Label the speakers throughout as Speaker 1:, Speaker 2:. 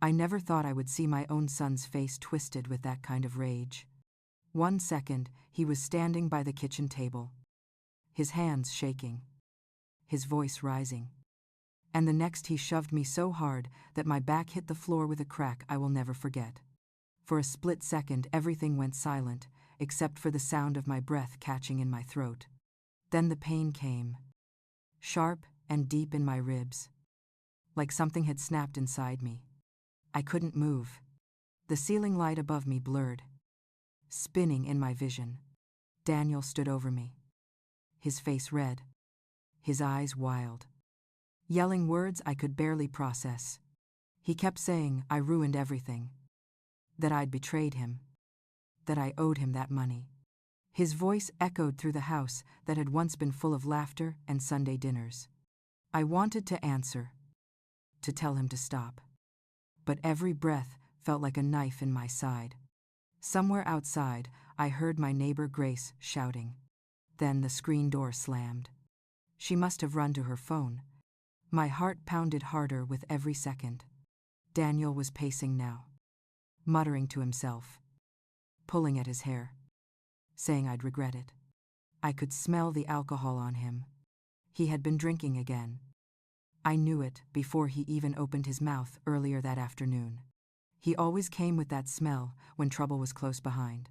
Speaker 1: I never thought I would see my own son's face twisted with that kind of rage. 1 second, he was standing by the kitchen table, his hands shaking, his voice rising. And the next he shoved me so hard that my back hit the floor with a crack I will never forget. For a split second everything went silent, except for the sound of my breath catching in my throat. Then the pain came, sharp and deep in my ribs, like something had snapped inside me. I couldn't move. The ceiling light above me blurred, spinning in my vision. Daniel stood over me, his face red, his eyes wild, yelling words I could barely process. He kept saying I ruined everything, that I'd betrayed him, that I owed him that money. His voice echoed through the house that had once been full of laughter and Sunday dinners. I wanted to answer, to tell him to stop. But every breath felt like a knife in my side. Somewhere outside, I heard my neighbor Grace shouting. Then the screen door slammed. She must have run to her phone. My heart pounded harder with every second. Daniel was pacing now, muttering to himself, pulling at his hair, saying I'd regret it. I could smell the alcohol on him. He had been drinking again. I knew it before he even opened his mouth earlier that afternoon. He always came with that smell when trouble was close behind.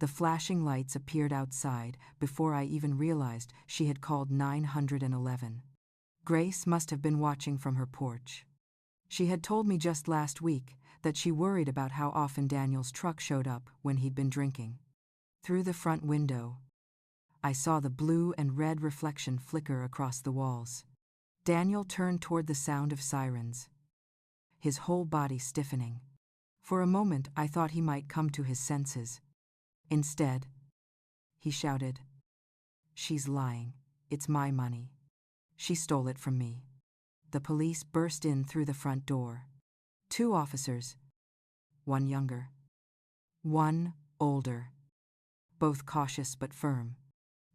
Speaker 1: The flashing lights appeared outside before I even realized she had called 911. Grace must have been watching from her porch. She had told me just last week that she worried about how often Daniel's truck showed up when he'd been drinking. Through the front window, I saw the blue and red reflection flicker across the walls. Daniel turned toward the sound of sirens, his whole body stiffening. For a moment I thought he might come to his senses. Instead, he shouted, "She's lying. It's my money. She stole it from me." The police burst in through the front door. 2 officers, one younger, one older, both cautious but firm.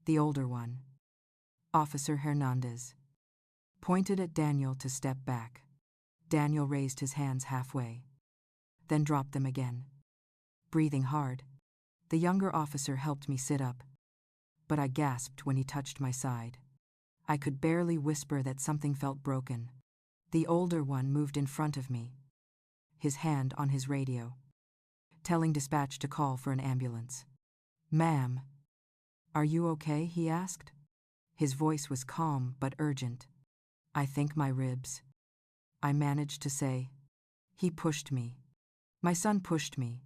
Speaker 1: The older one, Officer Hernandez, pointed at Daniel to step back. Daniel raised his hands halfway, then dropped them again, breathing hard. The younger officer helped me sit up, but I gasped when he touched my side. I could barely whisper that something felt broken. The older one moved in front of me, his hand on his radio, telling dispatch to call for an ambulance. "Ma'am, are you okay?" he asked. His voice was calm but urgent. "I think my ribs," I managed to say. He pushed me. My son pushed me.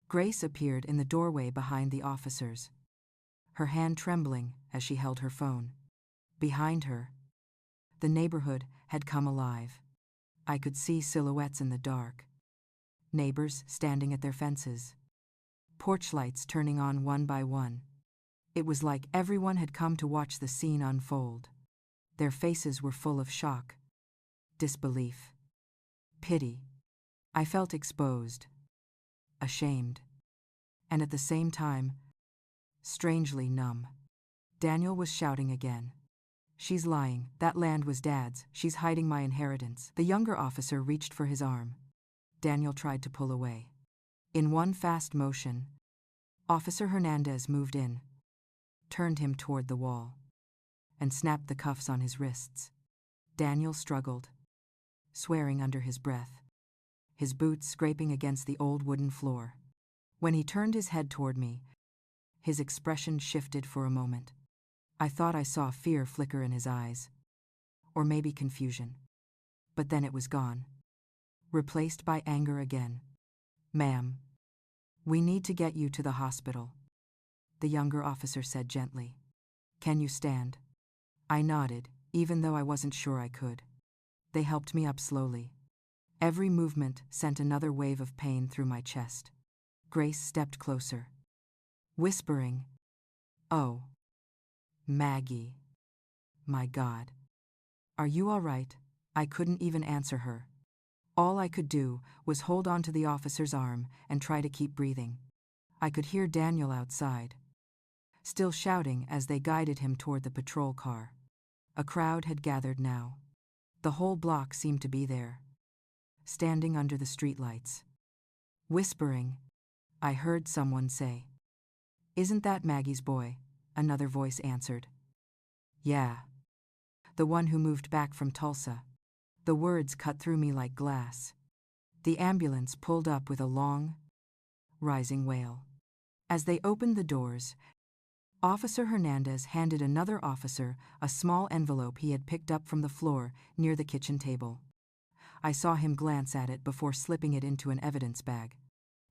Speaker 1: Grace appeared in the doorway behind the officers, her hand trembling as she held her phone. Behind her, the neighborhood had come alive. I could see silhouettes in the dark. Neighbors standing at their fences, porch lights turning on one by one. It was like everyone had come to watch the scene unfold. Their faces were full of shock, disbelief, pity. I felt exposed, ashamed, and at the same time, strangely numb. Daniel was shouting again. "She's lying. That land was Dad's. She's hiding my inheritance." The younger officer reached for his arm. Daniel tried to pull away. In one fast motion, Officer Hernandez moved in, turned him toward the wall, and snapped the cuffs on his wrists. Daniel struggled, swearing under his breath, his boots scraping against the old wooden floor. When he turned his head toward me, his expression shifted for a moment. I thought I saw fear flicker in his eyes, or maybe confusion. But then it was gone, replaced by anger again. "Ma'am, we need to get you to the hospital," the younger officer said gently. "Can you stand?" I nodded, even though I wasn't sure I could. They helped me up slowly. Every movement sent another wave of pain through my chest. Grace stepped closer, whispering, "Oh, Maggie. My God. Are you all right?" I couldn't even answer her. All I could do was hold on to the officer's arm and try to keep breathing. I could hear Daniel outside, still shouting as they guided him toward the patrol car. A crowd had gathered now. The whole block seemed to be there. standing under the streetlights. Whispering, I heard someone say, "Isn't that Maggie's boy?" Another voice answered. "Yeah. The one who moved back from Tulsa." The words cut through me like glass. The ambulance pulled up with a long, rising wail. As they opened the doors, Officer Hernandez handed another officer a small envelope he had picked up from the floor near the kitchen table. I saw him glance at it before slipping it into an evidence bag.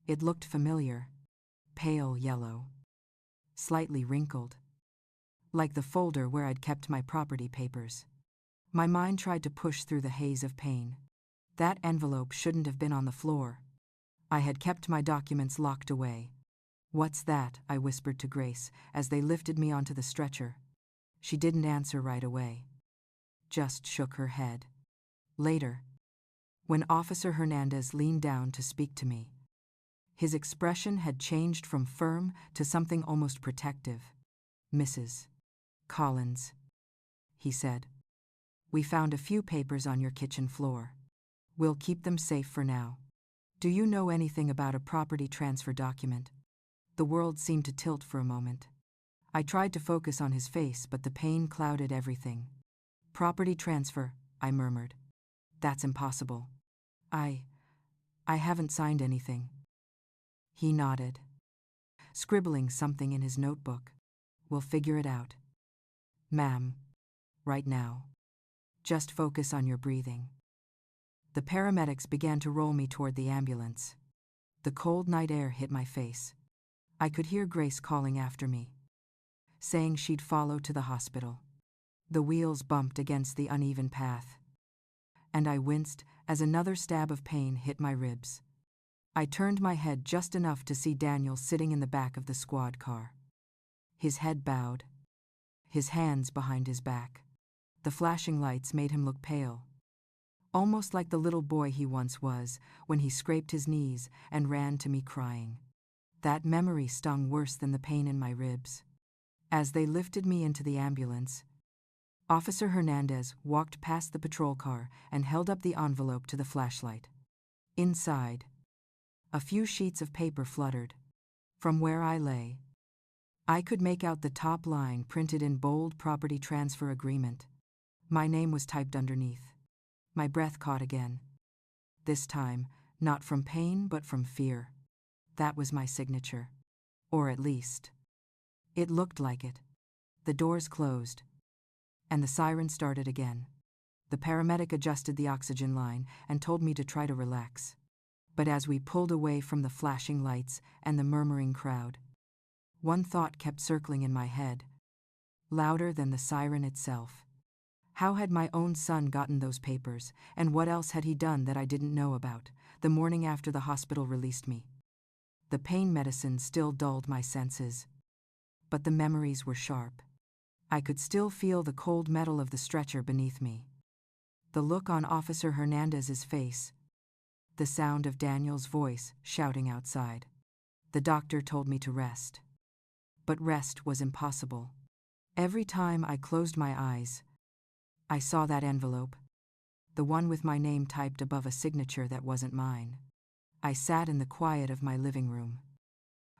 Speaker 1: It looked familiar, pale yellow, slightly wrinkled, like the folder where I'd kept my property papers. My mind tried to push through the haze of pain. That envelope shouldn't have been on the floor. I had kept my documents locked away. "What's that?" I whispered to Grace as they lifted me onto the stretcher. She didn't answer right away, just shook her head. Later, when Officer Hernandez leaned down to speak to me, his expression had changed from firm to something almost protective. "Mrs. Collins," he said, "we found a few papers on your kitchen floor. We'll keep them safe for now. Do you know anything about a property transfer document?" The world seemed to tilt for a moment. I tried to focus on his face, but the pain clouded everything. "Property transfer," I murmured. "That's impossible. I haven't signed anything." He nodded, scribbling something in his notebook. "We'll figure it out. Ma'am, right now, just focus on your breathing." The paramedics began to roll me toward the ambulance. The cold night air hit my face. I could hear Grace calling after me, saying she'd follow to the hospital. The wheels bumped against the uneven path, and I winced as another stab of pain hit my ribs. I turned my head just enough to see Daniel sitting in the back of the squad car. His head bowed, his hands behind his back. The flashing lights made him look pale, almost like the little boy he once was when he scraped his knees and ran to me crying. That memory stung worse than the pain in my ribs. As they lifted me into the ambulance, Officer Hernandez walked past the patrol car and held up the envelope to the flashlight. Inside, a few sheets of paper fluttered. From where I lay, I could make out the top line printed in bold: "Property Transfer Agreement." My name was typed underneath. My breath caught again. This time, not from pain but from fear. That was my signature. Or at least, it looked like it. The doors closed, and the siren started again. The paramedic adjusted the oxygen line and told me to try to relax. But as we pulled away from the flashing lights and the murmuring crowd, one thought kept circling in my head, louder than the siren itself. How had my own son gotten those papers, and what else had he done that I didn't know about, the morning after the hospital released me? The pain medicine still dulled my senses, but the memories were sharp. I could still feel the cold metal of the stretcher beneath me, the look on Officer Hernandez's face, the sound of Daniel's voice shouting outside. The doctor told me to rest. But rest was impossible. Every time I closed my eyes, I saw that envelope, the one with my name typed above a signature that wasn't mine. I sat in the quiet of my living room,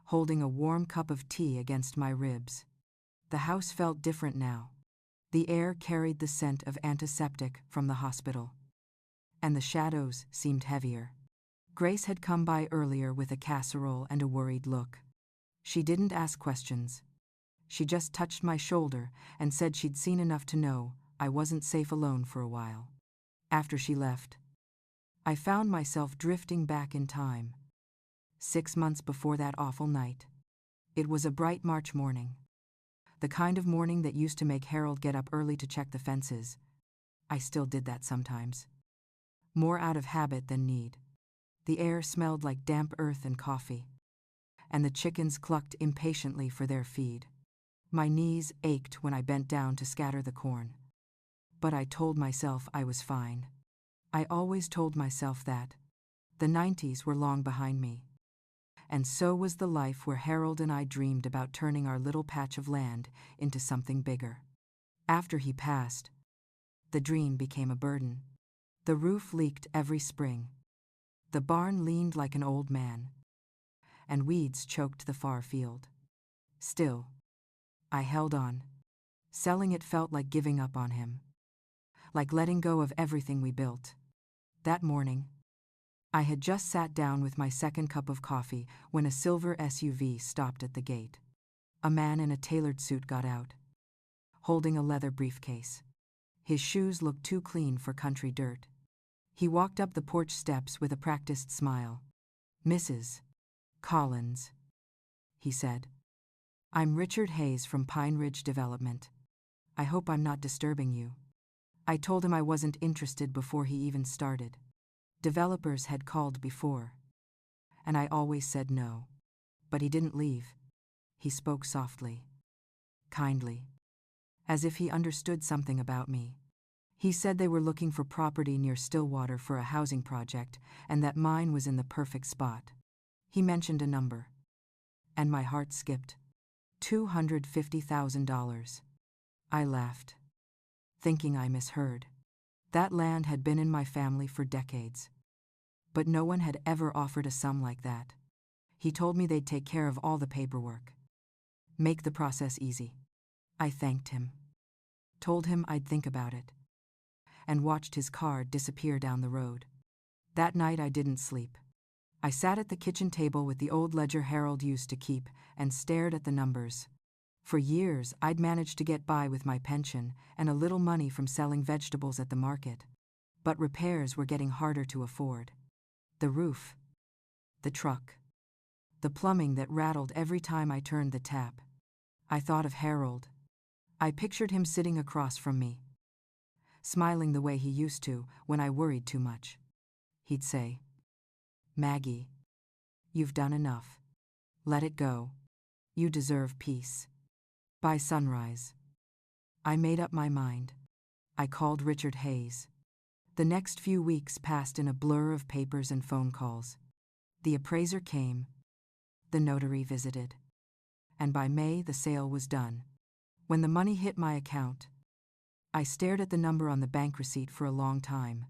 Speaker 1: holding a warm cup of tea against my ribs. The house felt different now. The air carried the scent of antiseptic from the hospital, and the shadows seemed heavier. Grace had come by earlier with a casserole and a worried look. She didn't ask questions. She just touched my shoulder and said she'd seen enough to know I wasn't safe alone for a while. After she left, I found myself drifting back in time. 6 months before that awful night. It was a bright March morning. The kind of morning that used to make Harold get up early to check the fences. I still did that sometimes, more out of habit than need. The air smelled like damp earth and coffee, and the chickens clucked impatiently for their feed. My knees ached when I bent down to scatter the corn. But I told myself I was fine. I always told myself that. The 90s were long behind me. And so was the life where Harold and I dreamed about turning our little patch of land into something bigger. After he passed, the dream became a burden. The roof leaked every spring, The barn leaned like an old man, and weeds choked the far field. Still, I held on. Selling it felt like giving up on him, like letting go of everything we built. That morning, I had just sat down with my second cup of coffee when a silver SUV stopped at the gate. A man in a tailored suit got out, holding a leather briefcase. His shoes looked too clean for country dirt. He walked up the porch steps with a practiced smile. "Mrs. Collins," he said. "I'm Richard Hayes from Pine Ridge Development. I hope I'm not disturbing you." I told him I wasn't interested before he even started. Developers had called before, and I always said no. But he didn't leave. He spoke softly, kindly, as if he understood something about me. He said they were looking for property near Stillwater for a housing project, and that mine was in the perfect spot. He mentioned a number, and my heart skipped. $250,000. I laughed, thinking I misheard. That land had been in my family for decades, but no one had ever offered a sum like that. He told me they'd take care of all the paperwork, make the process easy. I thanked him, told him I'd think about it, and watched his car disappear down the road. That night I didn't sleep. I sat at the kitchen table with the old ledger Harold used to keep and stared at the numbers. For years I'd managed to get by with my pension and a little money from selling vegetables at the market. But repairs were getting harder to afford. The roof, the truck, the plumbing that rattled every time I turned the tap. I thought of Harold. I pictured him sitting across from me, smiling the way he used to when I worried too much. He'd say, "Maggie, you've done enough. Let it go. You deserve peace." By sunrise, I made up my mind. I called Richard Hayes. The next few weeks passed in a blur of papers and phone calls. The appraiser came, the notary visited, and by May the sale was done. When the money hit my account, I stared at the number on the bank receipt for a long time.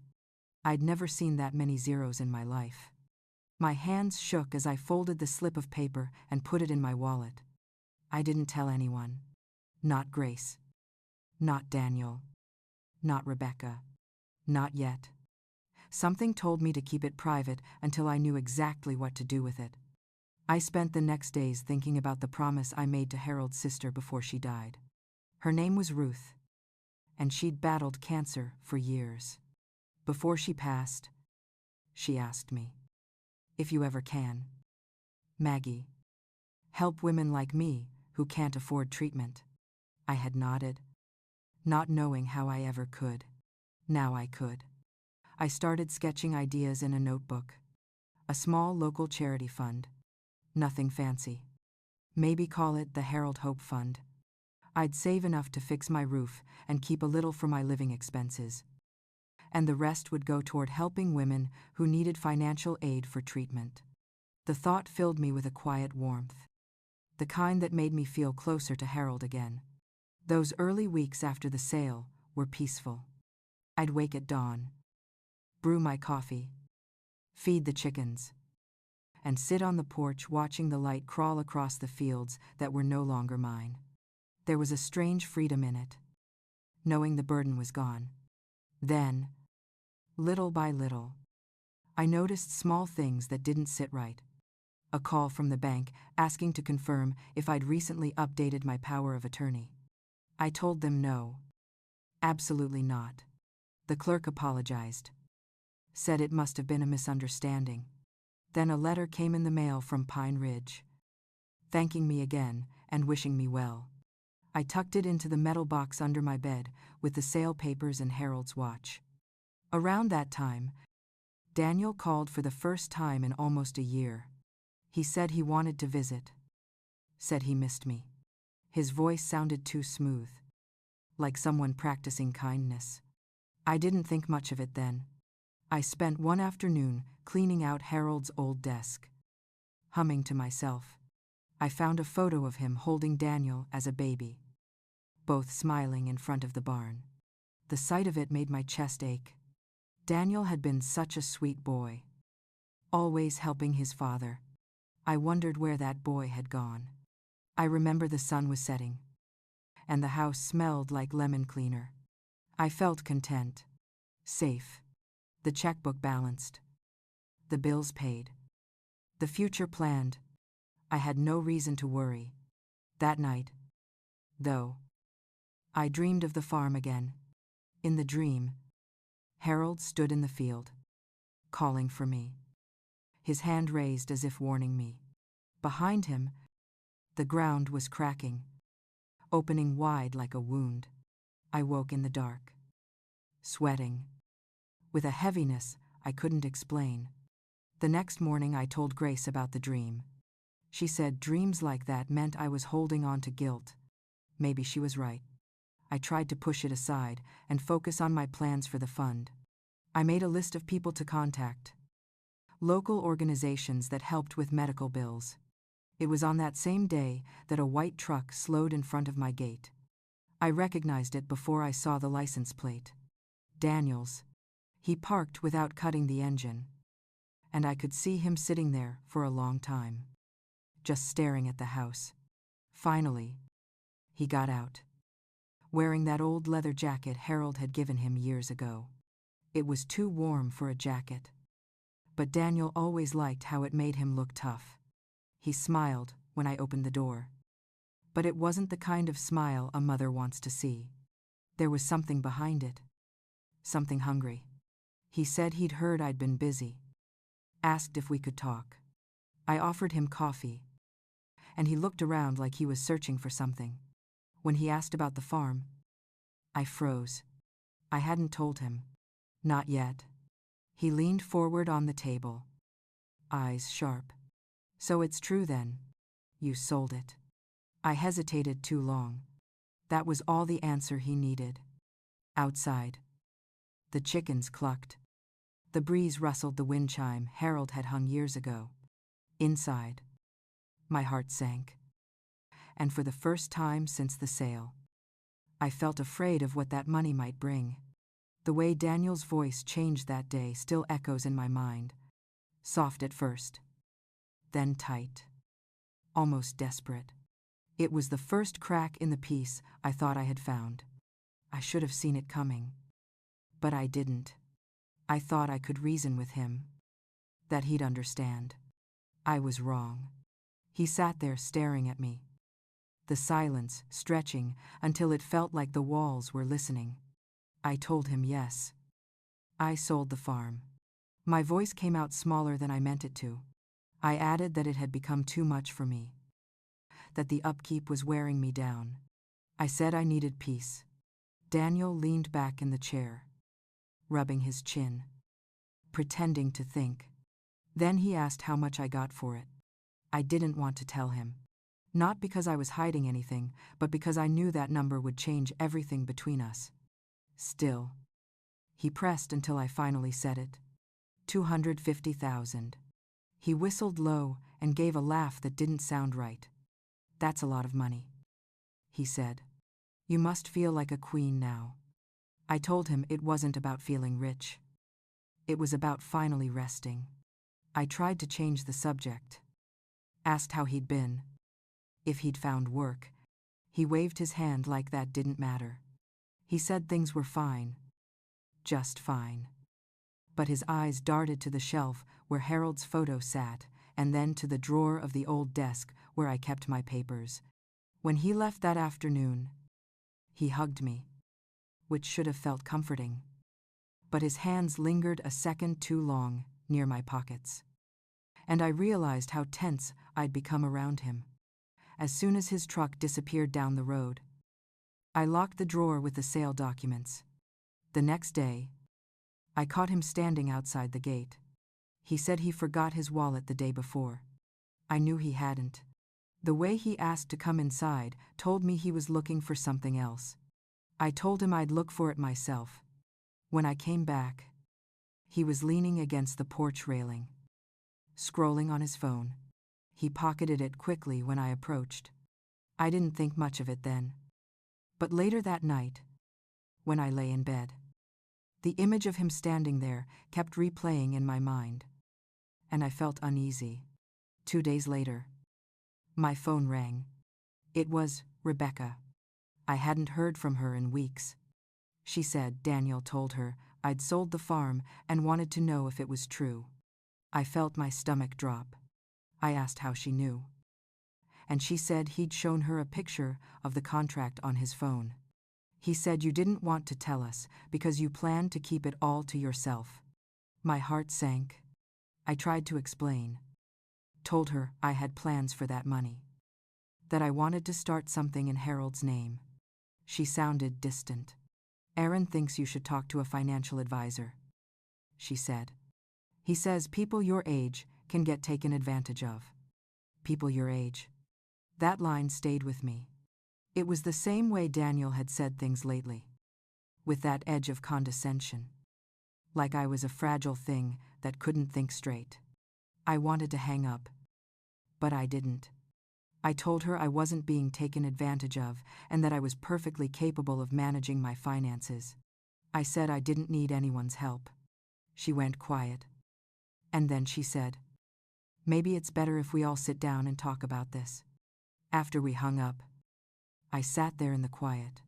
Speaker 1: I'd never seen that many zeros in my life. My hands shook as I folded the slip of paper and put it in my wallet. I didn't tell anyone. Not Grace. Not Daniel. Not Rebecca. Not yet. Something told me to keep it private until I knew exactly what to do with it. I spent the next days thinking about the promise I made to Harold's sister before she died. Her name was Ruth, and she'd battled cancer for years. Before she passed, she asked me, "If you ever can, Maggie, help women like me who can't afford treatment." I had nodded, not knowing how I ever could. Now I could. I started sketching ideas in a notebook. A small local charity fund. Nothing fancy. Maybe call it the Harold Hope Fund. I'd save enough to fix my roof and keep a little for my living expenses. And the rest would go toward helping women who needed financial aid for treatment. The thought filled me with a quiet warmth, the kind that made me feel closer to Harold again. Those early weeks after the sale were peaceful. I'd wake at dawn, brew my coffee, feed the chickens, and sit on the porch watching the light crawl across the fields that were no longer mine. There was a strange freedom in it, knowing the burden was gone. Then, little by little, I noticed small things that didn't sit right. A call from the bank asking to confirm if I'd recently updated my power of attorney. I told them no. Absolutely not. The clerk apologized, said it must have been a misunderstanding. Then a letter came in the mail from Pine Ridge, thanking me again and wishing me well. I tucked it into the metal box under my bed with the sale papers and Harold's watch. Around that time, Daniel called for the first time in almost a year. He said he wanted to visit, said he missed me. His voice sounded too smooth, like someone practicing kindness. I didn't think much of it then. I spent one afternoon cleaning out Harold's old desk, humming to myself. I found a photo of him holding Daniel as a baby, both smiling in front of the barn. The sight of it made my chest ache. Daniel had been such a sweet boy, always helping his father. I wondered where that boy had gone. I remember the sun was setting, and the house smelled like lemon cleaner. I felt content, safe, the checkbook balanced, the bills paid, the future planned. I had no reason to worry. That night, though, I dreamed of the farm again. In the dream, Harold stood in the field, calling for me, his hand raised as if warning me. Behind him, the ground was cracking, opening wide like a wound. I woke in the dark, sweating, with a heaviness I couldn't explain. The next morning I told Grace about the dream. She said dreams like that meant I was holding on to guilt. Maybe she was right. I tried to push it aside and focus on my plans for the fund. I made a list of people to contact, local organizations that helped with medical bills. It was on that same day that a white truck slowed in front of my gate. I recognized it before I saw the license plate. Daniel's. He parked without cutting the engine, and I could see him sitting there for a long time, just staring at the house. Finally, he got out, wearing that old leather jacket Harold had given him years ago. It was too warm for a jacket, but Daniel always liked how it made him look tough. He smiled when I opened the door, but it wasn't the kind of smile a mother wants to see. There was something behind it, something hungry. He said he'd heard I'd been busy, asked if we could talk. I offered him coffee, and he looked around like he was searching for something. When he asked about the farm, I froze. I hadn't told him. Not yet. He leaned forward on the table, eyes sharp. So it's true then. You sold it. I hesitated too long. That was all the answer he needed. Outside, the chickens clucked. The breeze rustled the wind chime Harold had hung years ago. Inside, my heart sank. And for the first time since the sale, I felt afraid of what that money might bring. The way Daniel's voice changed that day still echoes in my mind. Soft at first, then tight, almost desperate. It was the first crack in the peace I thought I had found. I should have seen it coming, but I didn't. I thought I could reason with him, that he'd understand. I was wrong. He sat there staring at me, the silence stretching until it felt like the walls were listening. I told him yes. I sold the farm. My voice came out smaller than I meant it to. I added that it had become too much for me, that the upkeep was wearing me down. I said I needed peace. Daniel leaned back in the chair, rubbing his chin, pretending to think. Then he asked how much I got for it. I didn't want to tell him. Not because I was hiding anything, but because I knew that number would change everything between us. Still, he pressed until I finally said it. 250,000. He whistled low and gave a laugh that didn't sound right. That's a lot of money, he said. You must feel like a queen now. I told him it wasn't about feeling rich. It was about finally resting. I tried to change the subject. Asked how he'd been, if he'd found work. He waved his hand like that didn't matter. He said things were fine. Just fine. But his eyes darted to the shelf where Harold's photo sat, and then to the drawer of the old desk where I kept my papers. When he left that afternoon, he hugged me, which should have felt comforting. But his hands lingered a second too long near my pockets. And I realized how tense I'd become around him. As soon as his truck disappeared down the road, I locked the drawer with the sale documents. The next day, I caught him standing outside the gate. He said he forgot his wallet the day before. I knew he hadn't. The way he asked to come inside told me he was looking for something else. I told him I'd look for it myself. When I came back, he was leaning against the porch railing, scrolling on his phone. He pocketed it quickly when I approached. I didn't think much of it then. But later that night, when I lay in bed, the image of him standing there kept replaying in my mind. and I felt uneasy. 2 days later, my phone rang. It was Rebecca. I hadn't heard from her in weeks. She said Daniel told her I'd sold the farm and wanted to know if it was true. I felt my stomach drop. I asked how she knew. And she said he'd shown her a picture of the contract on his phone. He said you didn't want to tell us because you planned to keep it all to yourself. My heart sank. I tried to explain. Told her I had plans for that money. That I wanted to start something in Harold's name. She sounded distant. Aaron thinks you should talk to a financial advisor, she said. He says people your age can get taken advantage of. People your age. That line stayed with me. It was the same way Daniel had said things lately. With that edge of condescension. Like I was a fragile thing that couldn't think straight. I wanted to hang up. But I didn't. I told her I wasn't being taken advantage of and that I was perfectly capable of managing my finances. I said I didn't need anyone's help. She went quiet. And then she said, "Maybe it's better if we all sit down and talk about this." After we hung up, I sat there in the quiet.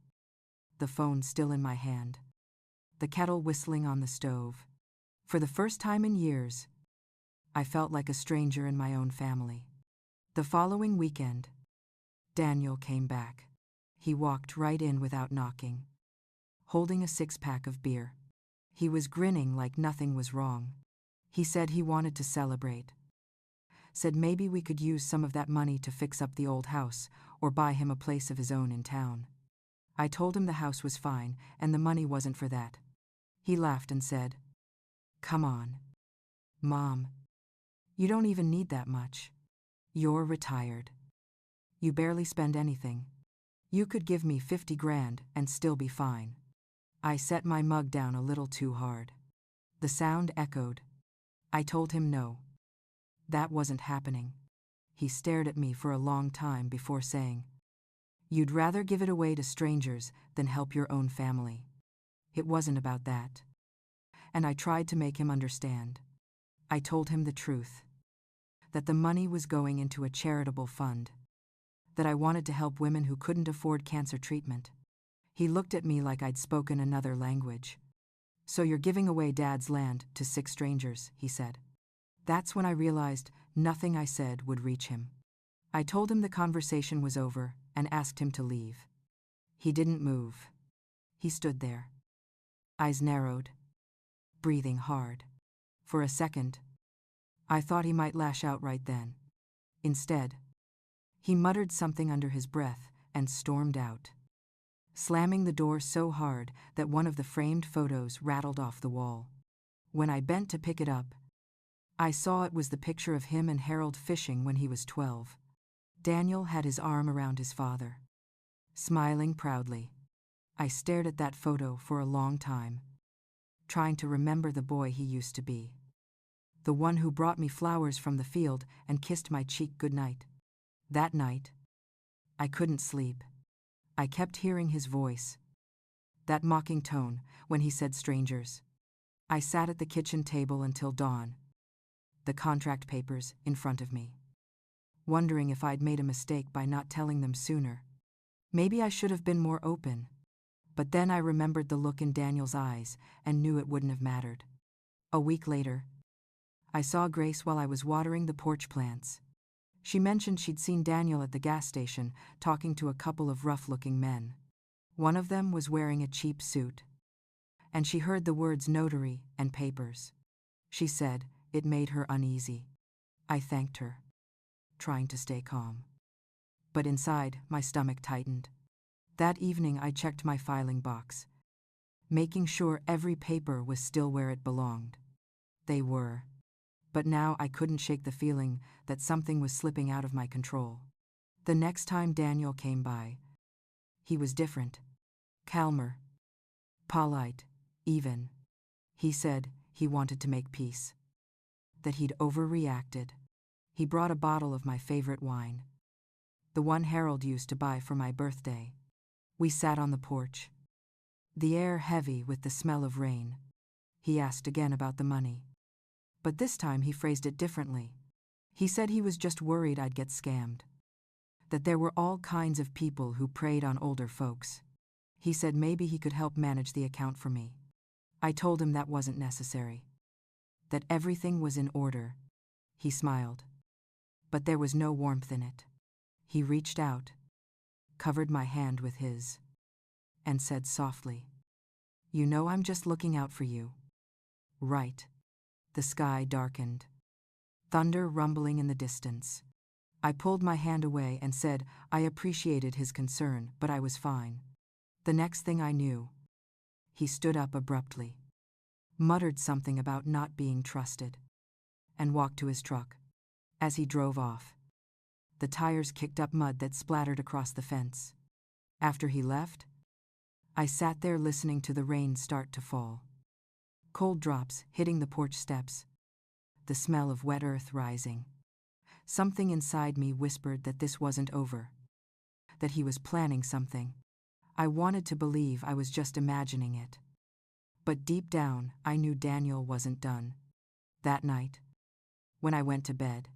Speaker 1: The phone still in my hand. The kettle whistling on the stove. For the first time in years, I felt like a stranger in my own family. The following weekend, Daniel came back. He walked right in without knocking, holding a 6-pack of beer. He was grinning like nothing was wrong. He said he wanted to celebrate. Said maybe we could use some of that money to fix up the old house or buy him a place of his own in town. I told him the house was fine and the money wasn't for that. He laughed and said, "Come on, Mom. You don't even need that much. You're retired. You barely spend anything. You could give me 50 grand and still be fine." I set my mug down a little too hard. The sound echoed. I told him no. That wasn't happening. He stared at me for a long time before saying, "You'd rather give it away to strangers than help your own family." It wasn't about that. And I tried to make him understand. I told him the truth. That the money was going into a charitable fund. That I wanted to help women who couldn't afford cancer treatment. He looked at me like I'd spoken another language. "So you're giving away Dad's land to 6 strangers," he said. That's when I realized nothing I said would reach him. I told him the conversation was over and asked him to leave. He didn't move. He stood there. Eyes narrowed. Breathing hard. For a second, I thought he might lash out right then. Instead, he muttered something under his breath and stormed out, slamming the door so hard that one of the framed photos rattled off the wall. When I bent to pick it up, I saw it was the picture of him and Harold fishing when he was 12. Daniel had his arm around his father, smiling proudly. I stared at that photo for a long time, trying to remember the boy he used to be. The one who brought me flowers from the field and kissed my cheek goodnight. That night, I couldn't sleep. I kept hearing his voice, that mocking tone when he said strangers. I sat at the kitchen table until dawn, the contract papers in front of me, wondering if I'd made a mistake by not telling them sooner. Maybe I should have been more open. But then I remembered the look in Daniel's eyes and knew it wouldn't have mattered. A week later, I saw Grace while I was watering the porch plants. She mentioned she'd seen Daniel at the gas station talking to a couple of rough-looking men. One of them was wearing a cheap suit. And she heard the words notary and papers. She said it made her uneasy. I thanked her, trying to stay calm. But inside, my stomach tightened. That evening I checked my filing box, making sure every paper was still where it belonged. They were. But now I couldn't shake the feeling that something was slipping out of my control. The next time Daniel came by, he was different. Calmer. Polite, even. He said he wanted to make peace. That he'd overreacted. He brought a bottle of my favorite wine, the one Harold used to buy for my birthday. We sat on the porch, the air heavy with the smell of rain. He asked again about the money. But this time he phrased it differently. He said he was just worried I'd get scammed. That there were all kinds of people who preyed on older folks. He said maybe he could help manage the account for me. I told him that wasn't necessary. That everything was in order. He smiled. But there was no warmth in it. He reached out, covered my hand with his, and said softly, "You know I'm just looking out for you." Right. The sky darkened. Thunder rumbling in the distance. I pulled my hand away and said I appreciated his concern, but I was fine. The next thing I knew, he stood up abruptly, muttered something about not being trusted, and walked to his truck. As he drove off, the tires kicked up mud that splattered across the fence. After he left, I sat there listening to the rain start to fall. Cold drops hitting the porch steps, the smell of wet earth rising. Something inside me whispered that this wasn't over, that he was planning something. I wanted to believe I was just imagining it. But deep down, I knew Daniel wasn't done. That night, when I went to bed,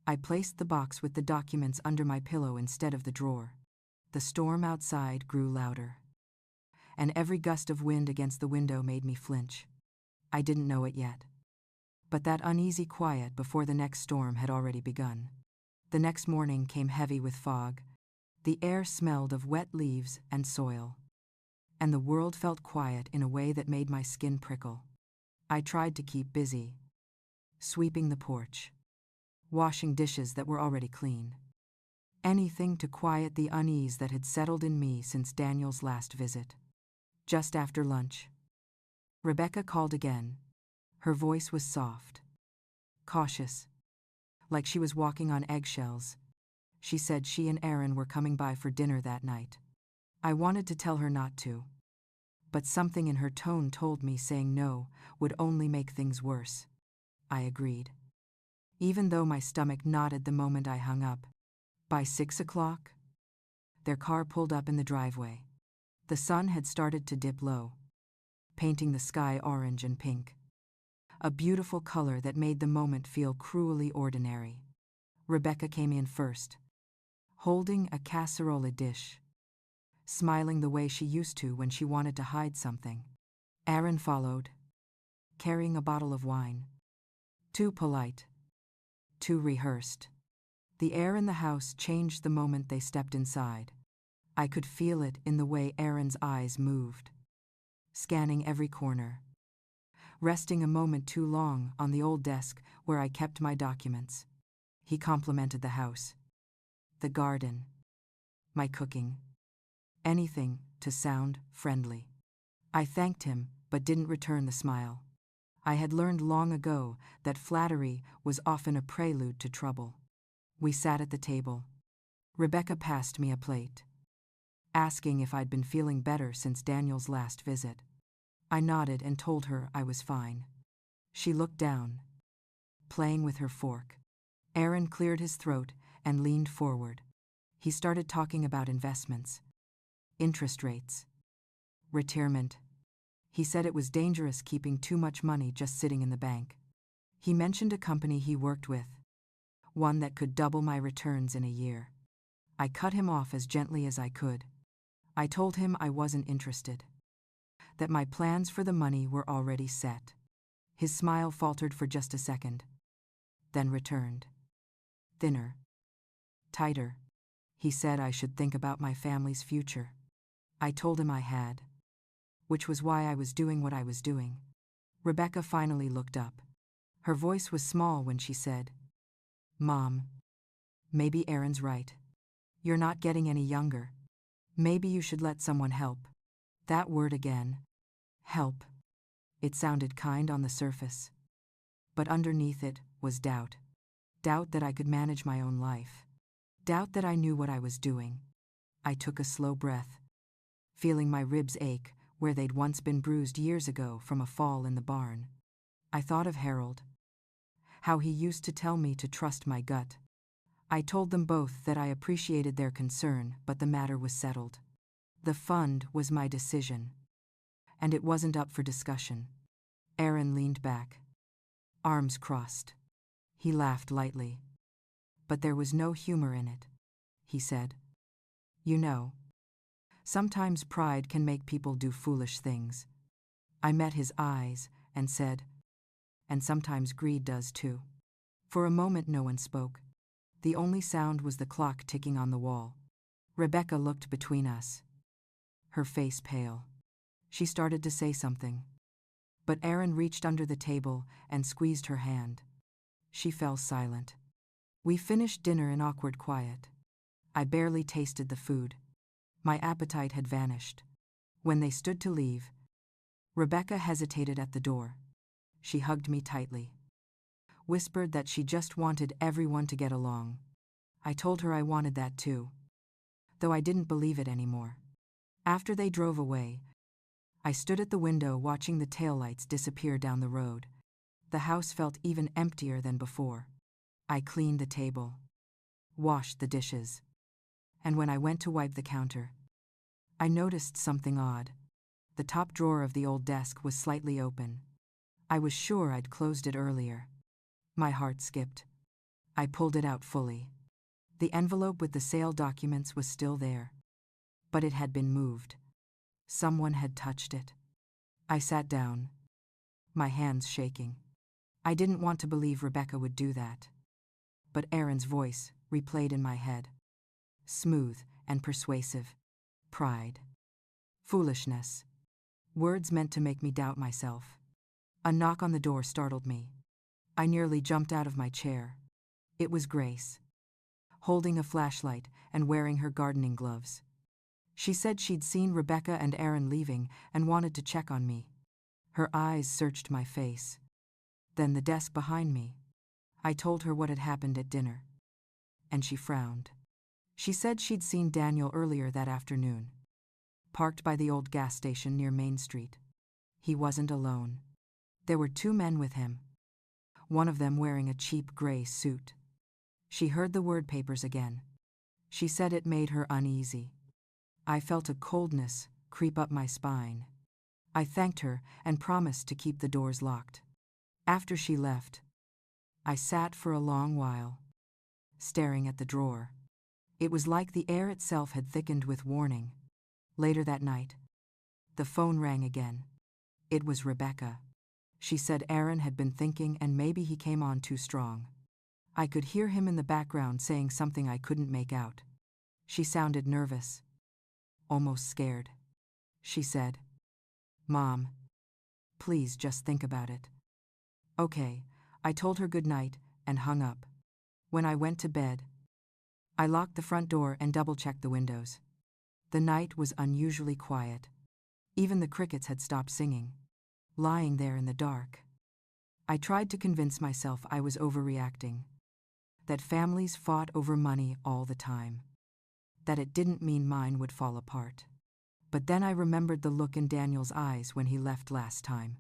Speaker 1: I placed the box with the documents under my pillow instead of the drawer. The storm outside grew louder, and every gust of wind against the window made me flinch. I didn't know it yet, but that uneasy quiet before the next storm had already begun. The next morning came heavy with fog. The air smelled of wet leaves and soil, and the world felt quiet in a way that made my skin prickle. I tried to keep busy, sweeping the porch, washing dishes that were already clean. Anything to quiet the unease that had settled in me since Daniel's last visit. Just after lunch, Rebecca called again. Her voice was soft, cautious, like she was walking on eggshells. She said she and Aaron were coming by for dinner that night. I wanted to tell her not to, but something in her tone told me saying no would only make things worse. I agreed, even though my stomach knotted the moment I hung up. By 6 o'clock, their car pulled up in the driveway. The sun had started to dip low, painting the sky orange and pink, a beautiful color that made the moment feel cruelly ordinary. Rebecca came in first, holding a casserole dish, smiling the way she used to when she wanted to hide something. Aaron followed, carrying a bottle of wine. Too polite, too rehearsed. The air in the house changed the moment they stepped inside. I could feel it in the way Aaron's eyes moved, scanning every corner, resting a moment too long on the old desk where I kept my documents. He complimented the house, the garden, my cooking, anything to sound friendly. I thanked him, but didn't return the smile. I had learned long ago that flattery was often a prelude to trouble. We sat at the table. Rebecca passed me a plate, asking if I'd been feeling better since Daniel's last visit. I nodded and told her I was fine. She looked down, playing with her fork. Aaron cleared his throat and leaned forward. He started talking about investments, interest rates, retirement. He said it was dangerous keeping too much money just sitting in the bank. He mentioned a company he worked with, one that could double my returns in a year. I cut him off as gently as I could. I told him I wasn't interested, that my plans for the money were already set. His smile faltered for just a second, then returned. Thinner, tighter. He said I should think about my family's future. I told him I had, which was why I was doing what I was doing. Rebecca finally looked up. Her voice was small when she said, "Mom, maybe Aaron's right. You're not getting any younger. Maybe you should let someone help." That word again. Help. It sounded kind on the surface, but underneath it was doubt. Doubt that I could manage my own life. Doubt that I knew what I was doing. I took a slow breath, feeling my ribs ache where they'd once been bruised years ago from a fall in the barn. I thought of Harold, how he used to tell me to trust my gut. I told them both that I appreciated their concern, but the matter was settled. The fund was my decision, and it wasn't up for discussion. Aaron leaned back, arms crossed. He laughed lightly. But there was no humor in it. He said, "You know, sometimes pride can make people do foolish things." I met his eyes and said, "And sometimes greed does too." For a moment no one spoke. The only sound was the clock ticking on the wall. Rebecca looked between us, her face pale. She started to say something, but Aaron reached under the table and squeezed her hand. She fell silent. We finished dinner in awkward quiet. I barely tasted the food. My appetite had vanished. When they stood to leave, Rebecca hesitated at the door. She hugged me tightly, whispered that she just wanted everyone to get along. I told her I wanted that too, though I didn't believe it anymore. After they drove away, I stood at the window watching the taillights disappear down the road. The house felt even emptier than before. I cleaned the table, washed the dishes, and when I went to wipe the counter, I noticed something odd. The top drawer of the old desk was slightly open. I was sure I'd closed it earlier. My heart skipped. I pulled it out fully. The envelope with the sale documents was still there, but it had been moved. Someone had touched it. I sat down, my hands shaking. I didn't want to believe Rebecca would do that. But Aaron's voice replayed in my head. Smooth and persuasive. Pride. Foolishness. Words meant to make me doubt myself. A knock on the door startled me. I nearly jumped out of my chair. It was Grace, holding a flashlight and wearing her gardening gloves. She said she'd seen Rebecca and Aaron leaving and wanted to check on me. Her eyes searched my face, then the desk behind me. I told her what had happened at dinner, and she frowned. She said she'd seen Daniel earlier that afternoon, parked by the old gas station near Main Street. He wasn't alone. There were two men with him, one of them wearing a cheap gray suit. She heard the word papers again. She said it made her uneasy. I felt a coldness creep up my spine. I thanked her and promised to keep the doors locked. After she left, I sat for a long while, staring at the drawer. It was like the air itself had thickened with warning. Later that night, the phone rang again. It was Rebecca. She said Aaron had been thinking and maybe he came on too strong. I could hear him in the background saying something I couldn't make out. She sounded nervous, almost scared. She said, "Mom, please just think about it." Okay, I told her good night and hung up. When I went to bed, I locked the front door and double-checked the windows. The night was unusually quiet. Even the crickets had stopped singing. Lying there in the dark, I tried to convince myself I was overreacting, that families fought over money all the time, that it didn't mean mine would fall apart. But then I remembered the look in Daniel's eyes when he left last time,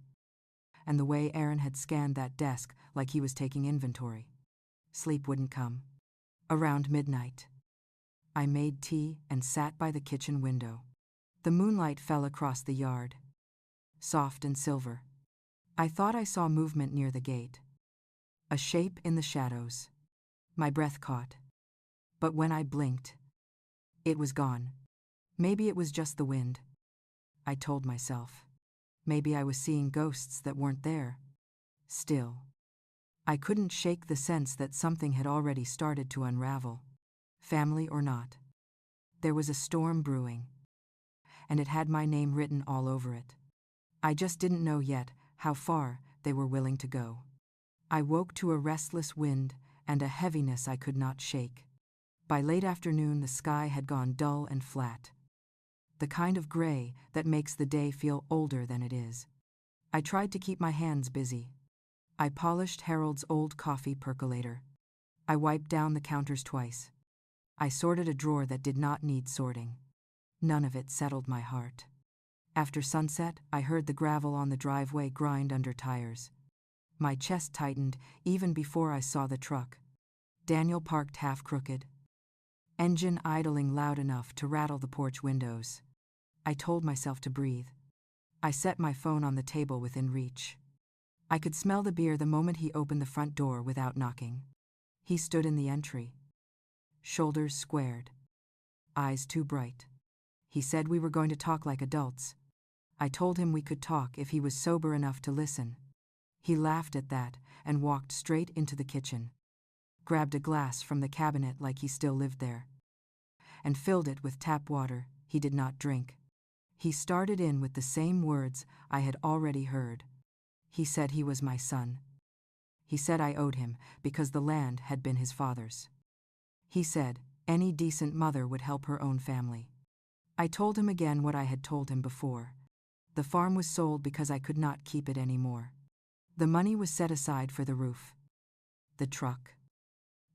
Speaker 1: and the way Aaron had scanned that desk like he was taking inventory. Sleep wouldn't come. Around midnight, I made tea and sat by the kitchen window. The moonlight fell across the yard, soft and silver. I thought I saw movement near the gate, a shape in the shadows. My breath caught, but when I blinked, it was gone. Maybe it was just the wind, I told myself. Maybe I was seeing ghosts that weren't there. Still, I couldn't shake the sense that something had already started to unravel, family or not. There was a storm brewing, and it had my name written all over it. I just didn't know yet how far they were willing to go. I woke to a restless wind and a heaviness I could not shake. By late afternoon, the sky had gone dull and flat, the kind of gray that makes the day feel older than it is. I tried to keep my hands busy. I polished Harold's old coffee percolator. I wiped down the counters twice. I sorted a drawer that did not need sorting. None of it settled my heart. After sunset, I heard the gravel on the driveway grind under tires. My chest tightened even before I saw the truck. Daniel parked half crooked, engine idling loud enough to rattle the porch windows. I told myself to breathe. I set my phone on the table within reach. I could smell the beer the moment he opened the front door without knocking. He stood in the entry. Shoulders squared. Eyes too bright. He said we were going to talk like adults. I told him we could talk if he was sober enough to listen. He laughed at that and walked straight into the kitchen. Grabbed a glass from the cabinet like he still lived there. And filled it with tap water he did not drink. He started in with the same words I had already heard. He said he was my son. He said I owed him because the land had been his father's. He said any decent mother would help her own family. I told him again what I had told him before. The farm was sold because I could not keep it anymore. The money was set aside for the roof, the truck,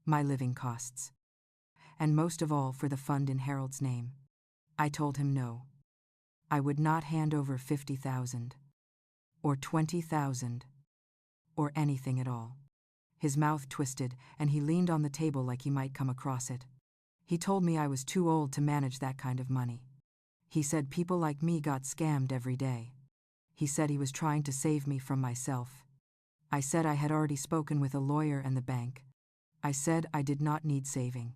Speaker 1: my living costs, and most of all for the fund in Harold's name. I told him no. I would not hand over 50,000 or 20,000 or anything at all. His mouth twisted and he leaned on the table like he might come across it. He told me I was too old to manage that kind of money. He said people like me got scammed every day. He said he was trying to save me from myself. I said I had already spoken with a lawyer and the bank. I said I did not need saving.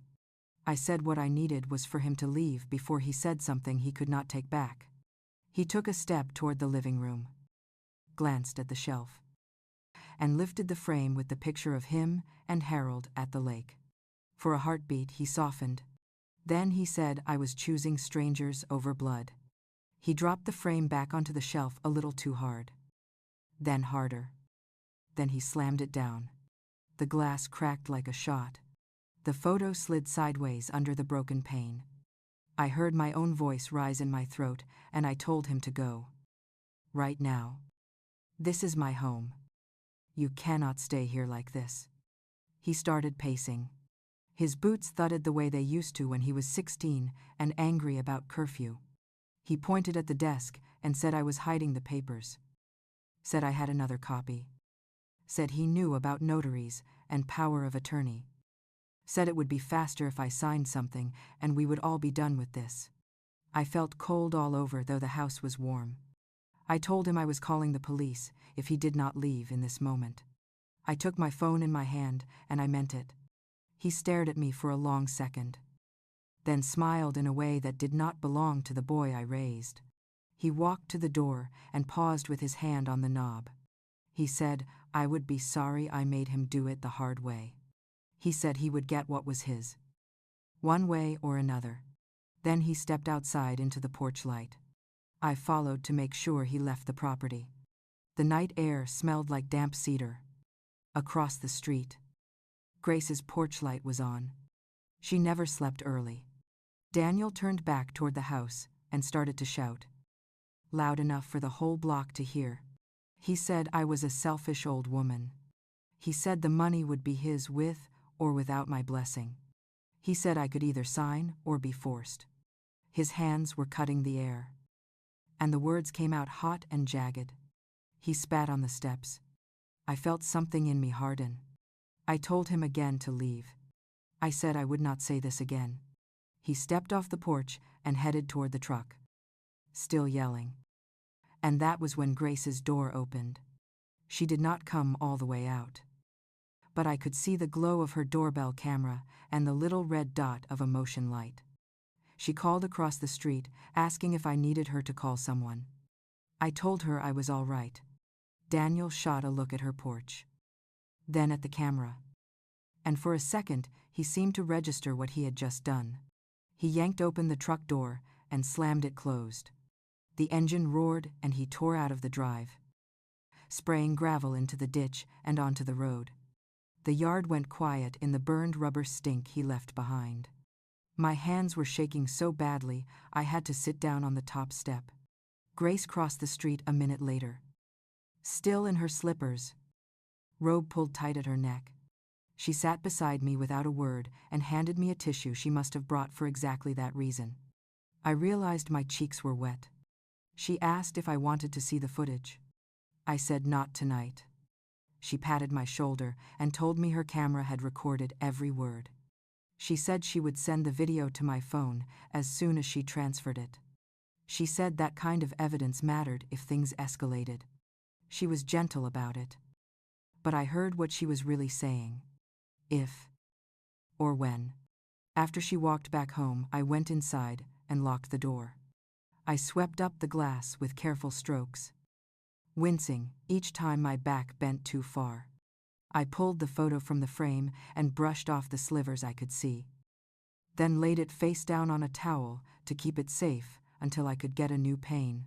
Speaker 1: I said what I needed was for him to leave before he said something he could not take back. He took a step toward the living room, glanced at the shelf, and lifted the frame with the picture of him and Harold at the lake. For a heartbeat he softened. Then he said I was choosing strangers over blood. He dropped the frame back onto the shelf a little too hard. Then harder. Then he slammed it down. The glass cracked like a shot. The photo slid sideways under the broken pane. I heard my own voice rise in my throat, and I told him to go. Right now. This is my home. You cannot stay here like this. He started pacing. His boots thudded the way they used to when he was 16 and angry about curfew. He pointed at the desk and said I was hiding the papers. Said I had another copy. Said he knew about notaries and power of attorney. Said it would be faster if I signed something and we would all be done with this. I felt cold all over though the house was warm. I told him I was calling the police if he did not leave in this moment. I took my phone in my hand and I meant it. He stared at me for a long second, then smiled in a way that did not belong to the boy I raised. He walked to the door and paused with his hand on the knob. He said I would be sorry I made him do it the hard way. He said he would get what was his, one way or another. Then he stepped outside into the porch light. I followed to make sure he left the property. The night air smelled like damp cedar. Across the street, Grace's porch light was on. She never slept early. Daniel turned back toward the house and started to shout. Loud enough for the whole block to hear. He said I was a selfish old woman. He said the money would be his with or without my blessing. He said I could either sign or be forced. His hands were cutting the air. And the words came out hot and jagged. He spat on the steps. I felt something in me harden. I told him again to leave. I said I would not say this again. He stepped off the porch and headed toward the truck, still yelling. And that was when Grace's door opened. She did not come all the way out. But I could see the glow of her doorbell camera and the little red dot of a motion light. She called across the street, asking if I needed her to call someone. I told her I was all right. Daniel shot a look at her porch, then at the camera. And for a second, he seemed to register what he had just done. He yanked open the truck door and slammed it closed. The engine roared and he tore out of the drive, spraying gravel into the ditch and onto the road. The yard went quiet in the burned rubber stink he left behind. My hands were shaking so badly I had to sit down on the top step. Grace crossed the street a minute later. Still in her slippers, robe pulled tight at her neck. She sat beside me without a word and handed me a tissue she must have brought for exactly that reason. I realized my cheeks were wet. She asked if I wanted to see the footage. I said not tonight. She patted my shoulder and told me her camera had recorded every word. She said she would send the video to my phone as soon as she transferred it. She said that kind of evidence mattered if things escalated. She was gentle about it. But I heard what she was really saying. If. Or when. After she walked back home, I went inside and locked the door. I swept up the glass with careful strokes, wincing each time my back bent too far. I pulled the photo from the frame and brushed off the slivers I could see, then laid it face down on a towel to keep it safe until I could get a new pane.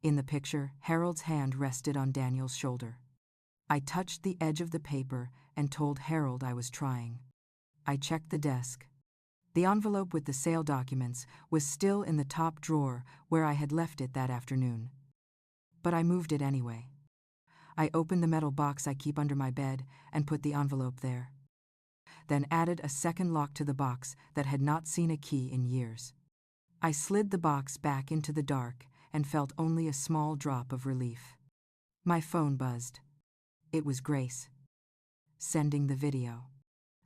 Speaker 1: In the picture, Harold's hand rested on Daniel's shoulder. I touched the edge of the paper and told Harold I was trying. I checked the desk. The envelope with the sale documents was still in the top drawer where I had left it that afternoon. But I moved it anyway. I opened the metal box I keep under my bed and put the envelope there. Then added a second lock to the box that had not seen a key in years. I slid the box back into the dark and felt only a small drop of relief. My phone buzzed. It was Grace. Sending the video.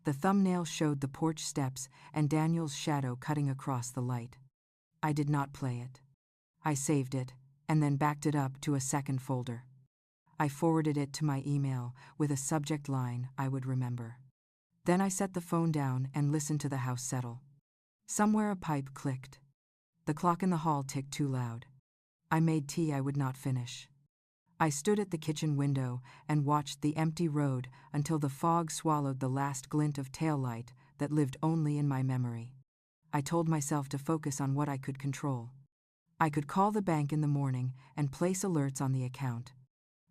Speaker 1: The thumbnail showed the porch steps and Daniel's shadow cutting across the light. I did not play it. I saved it and then backed it up to a second folder. I forwarded it to my email with a subject line I would remember. Then I set the phone down and listened to the house settle. Somewhere a pipe clicked. The clock in the hall ticked too loud. I made tea I would not finish. I stood at the kitchen window and watched the empty road until the fog swallowed the last glint of taillight that lived only in my memory. I told myself to focus on what I could control. I could call the bank in the morning and place alerts on the account.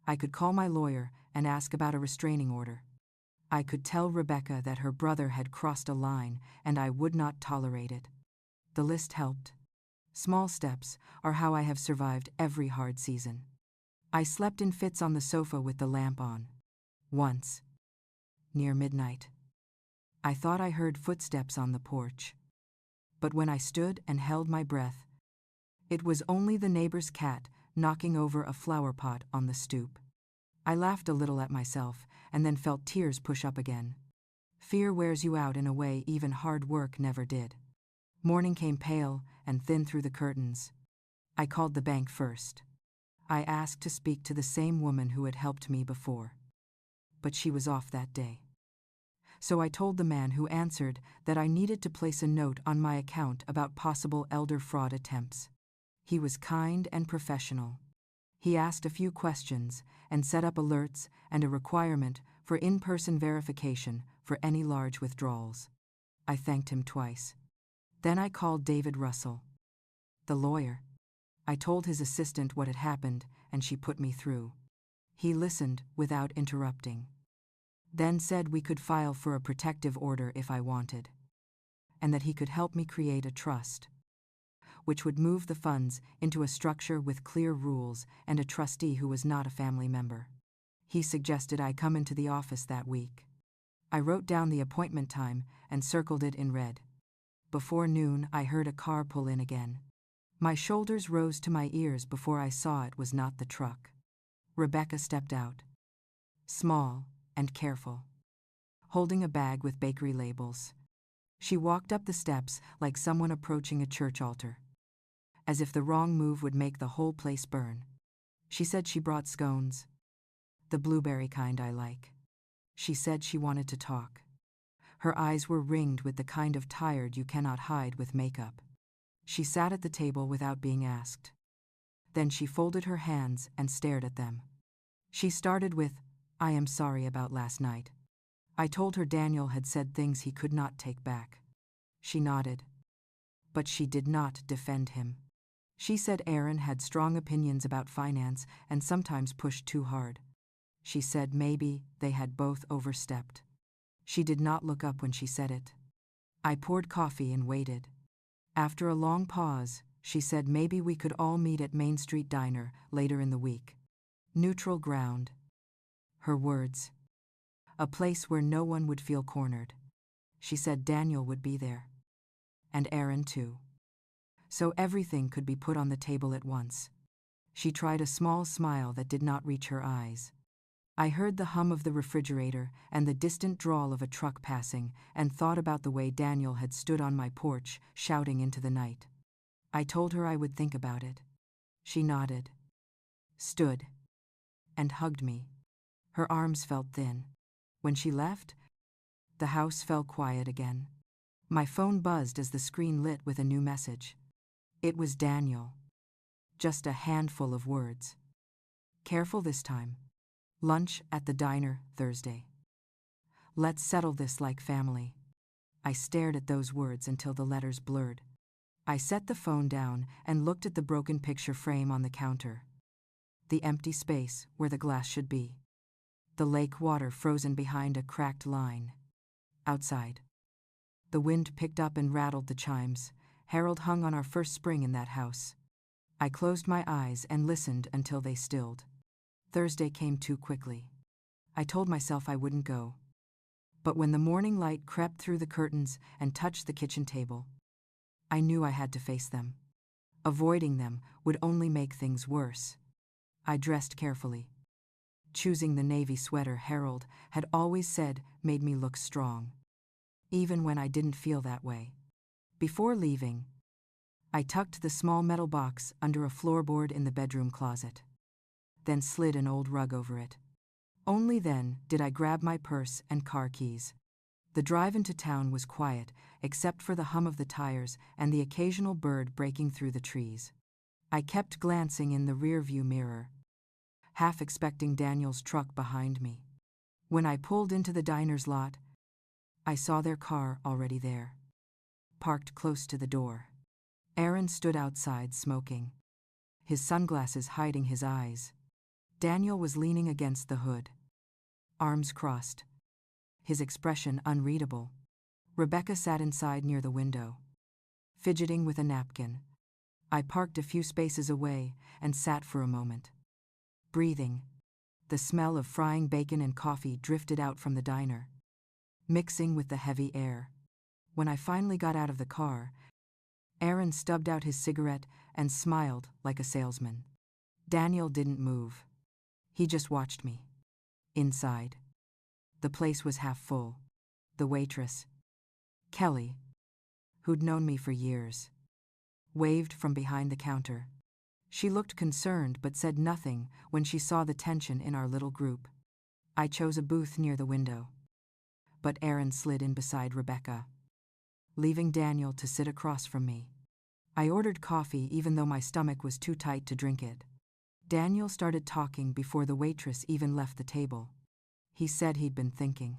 Speaker 1: I could call my lawyer and ask about a restraining order. I could tell Rebecca that her brother had crossed a line and I would not tolerate it. The list helped. Small steps are how I have survived every hard season. I slept in fits on the sofa with the lamp on. Once. Near midnight. I thought I heard footsteps on the porch. But when I stood and held my breath, it was only the neighbor's cat knocking over a flower pot on the stoop. I laughed a little at myself and then felt tears push up again. Fear wears you out in a way even hard work never did. Morning came pale and thin through the curtains. I called the bank first. I asked to speak to the same woman who had helped me before. But she was off that day. So I told the man who answered that I needed to place a note on my account about possible elder fraud attempts. He was kind and professional. He asked a few questions and set up alerts and a requirement for in-person verification for any large withdrawals. I thanked him twice. Then I called David Russell, the lawyer. I told his assistant what had happened, and she put me through. He listened without interrupting. Then said we could file for a protective order if I wanted, and that he could help me create a trust, which would move the funds into a structure with clear rules and a trustee who was not a family member. He suggested I come into the office that week. I wrote down the appointment time and circled it in red. Before noon, I heard a car pull in again. My shoulders rose to my ears before I saw it was not the truck. Rebecca stepped out. Small and careful, holding a bag with bakery labels. She walked up the steps like someone approaching a church altar, as if the wrong move would make the whole place burn. She said she brought scones, the blueberry kind I like. She said she wanted to talk. Her eyes were ringed with the kind of tired you cannot hide with makeup. She sat at the table without being asked. Then she folded her hands and stared at them. She started with, "I am sorry about last night." I told her Daniel had said things he could not take back. She nodded. But she did not defend him. She said Aaron had strong opinions about finance and sometimes pushed too hard. She said maybe they had both overstepped. She did not look up when she said it. I poured coffee and waited. After a long pause, she said maybe we could all meet at Main Street Diner later in the week. Neutral ground. Her words. A place where no one would feel cornered. She said Daniel would be there. And Aaron too. So everything could be put on the table at once. She tried a small smile that did not reach her eyes. I heard the hum of the refrigerator and the distant drawl of a truck passing and thought about the way Daniel had stood on my porch, shouting into the night. I told her I would think about it. She nodded, stood, and hugged me. Her arms felt thin. When she left, the house fell quiet again. My phone buzzed as the screen lit with a new message. It was Daniel. Just a handful of words. Careful this time. Lunch at the diner, Thursday. Let's settle this like family. I stared at those words until the letters blurred. I set the phone down and looked at the broken picture frame on the counter. The empty space where the glass should be. The lake water frozen behind a cracked line. Outside. The wind picked up and rattled the chimes. Harold hung on our first spring in that house. I closed my eyes and listened until they stilled. Thursday came too quickly. I told myself I wouldn't go. But when the morning light crept through the curtains and touched the kitchen table, I knew I had to face them. Avoiding them would only make things worse. I dressed carefully. Choosing the navy sweater Harold had always said made me look strong. Even when I didn't feel that way. Before leaving, I tucked the small metal box under a floorboard in the bedroom closet. Then slid an old rug over it. Only then did I grab my purse and car keys. The drive into town was quiet, except for the hum of the tires and the occasional bird breaking through the trees. I kept glancing in the rearview mirror, half expecting Daniel's truck behind me. When I pulled into the diner's lot, I saw their car already there, parked close to the door. Aaron stood outside smoking, his sunglasses hiding his eyes. Daniel was leaning against the hood, arms crossed, his expression unreadable. Rebecca sat inside near the window, fidgeting with a napkin. I parked a few spaces away and sat for a moment. Breathing, the smell of frying bacon and coffee drifted out from the diner, mixing with the heavy air. When I finally got out of the car, Aaron stubbed out his cigarette and smiled like a salesman. Daniel didn't move. He just watched me. Inside. The place was half full. The waitress, Kelly, who'd known me for years, waved from behind the counter. She looked concerned but said nothing when she saw the tension in our little group. I chose a booth near the window. But Aaron slid in beside Rebecca, leaving Daniel to sit across from me. I ordered coffee even though my stomach was too tight to drink it. Daniel started talking before the waitress even left the table. He said he'd been thinking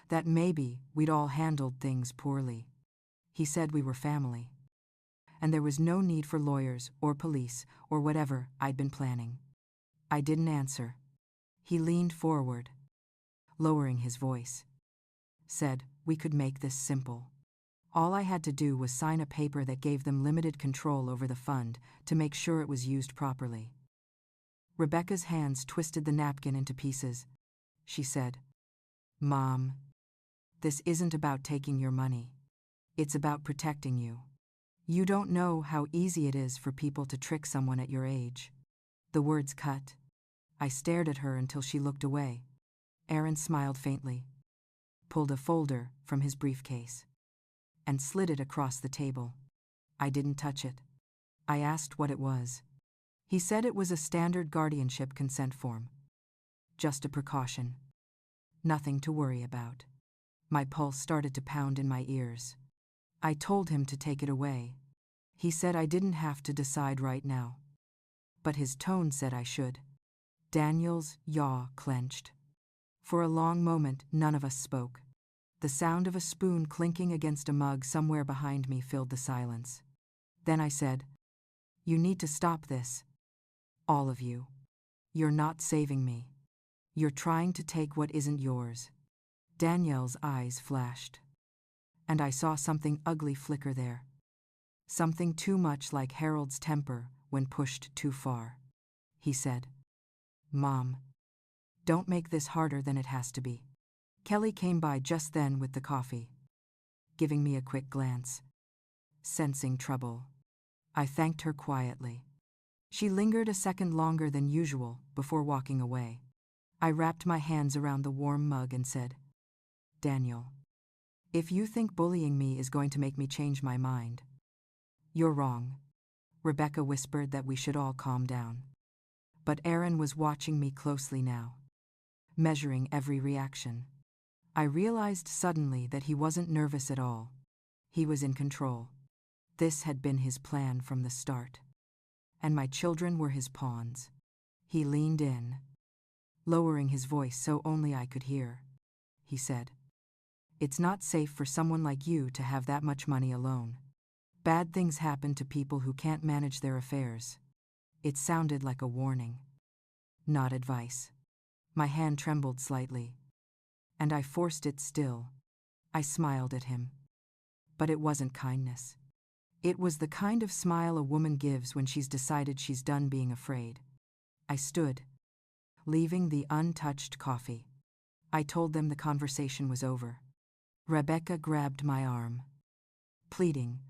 Speaker 1: that maybe we'd all handled things poorly. He said we were family, and there was no need for lawyers or police or whatever I'd been planning. I didn't answer. He leaned forward, lowering his voice. Said we could make this simple. All I had to do was sign a paper that gave them limited control over the fund to make sure it was used properly. Rebecca's hands twisted the napkin into pieces. She said, "Mom, this isn't about taking your money. It's about protecting you. You don't know how easy it is for people to trick someone at your age." The words cut. I stared at her until she looked away. Aaron smiled faintly, pulled a folder from his briefcase, and slid it across the table. I didn't touch it. I asked what it was. He said it was a standard guardianship consent form. Just a precaution. Nothing to worry about. My pulse started to pound in my ears. I told him to take it away. He said I didn't have to decide right now. But his tone said I should. Daniel's jaw clenched. For a long moment, none of us spoke. The sound of a spoon clinking against a mug somewhere behind me filled the silence. Then I said, "You need to stop this. All of you. You're not saving me. You're trying to take what isn't yours." Daniel's eyes flashed, and I saw something ugly flicker there. Something too much like Harold's temper when pushed too far. He said, "Mom, don't make this harder than it has to be." Kelly came by just then with the coffee, giving me a quick glance. Sensing trouble, I thanked her quietly. She lingered a second longer than usual before walking away. I wrapped my hands around the warm mug and said, "Daniel, if you think bullying me is going to make me change my mind, you're wrong." Rebecca whispered that we should all calm down. But Aaron was watching me closely now. measuring every reaction. I realized suddenly that he wasn't nervous at all. He was in control. This had been his plan from the start. And my children were his pawns. He leaned in, lowering his voice so only I could hear. He said, "It's not safe for someone like you to have that much money alone. Bad things happen to people who can't manage their affairs." It sounded like a warning, not advice. My hand trembled slightly, and I forced it still. I smiled at him. But it wasn't kindness. It was the kind of smile a woman gives when she's decided she's done being afraid. I stood, leaving the untouched coffee. I told them the conversation was over. Rebecca grabbed my arm, pleading,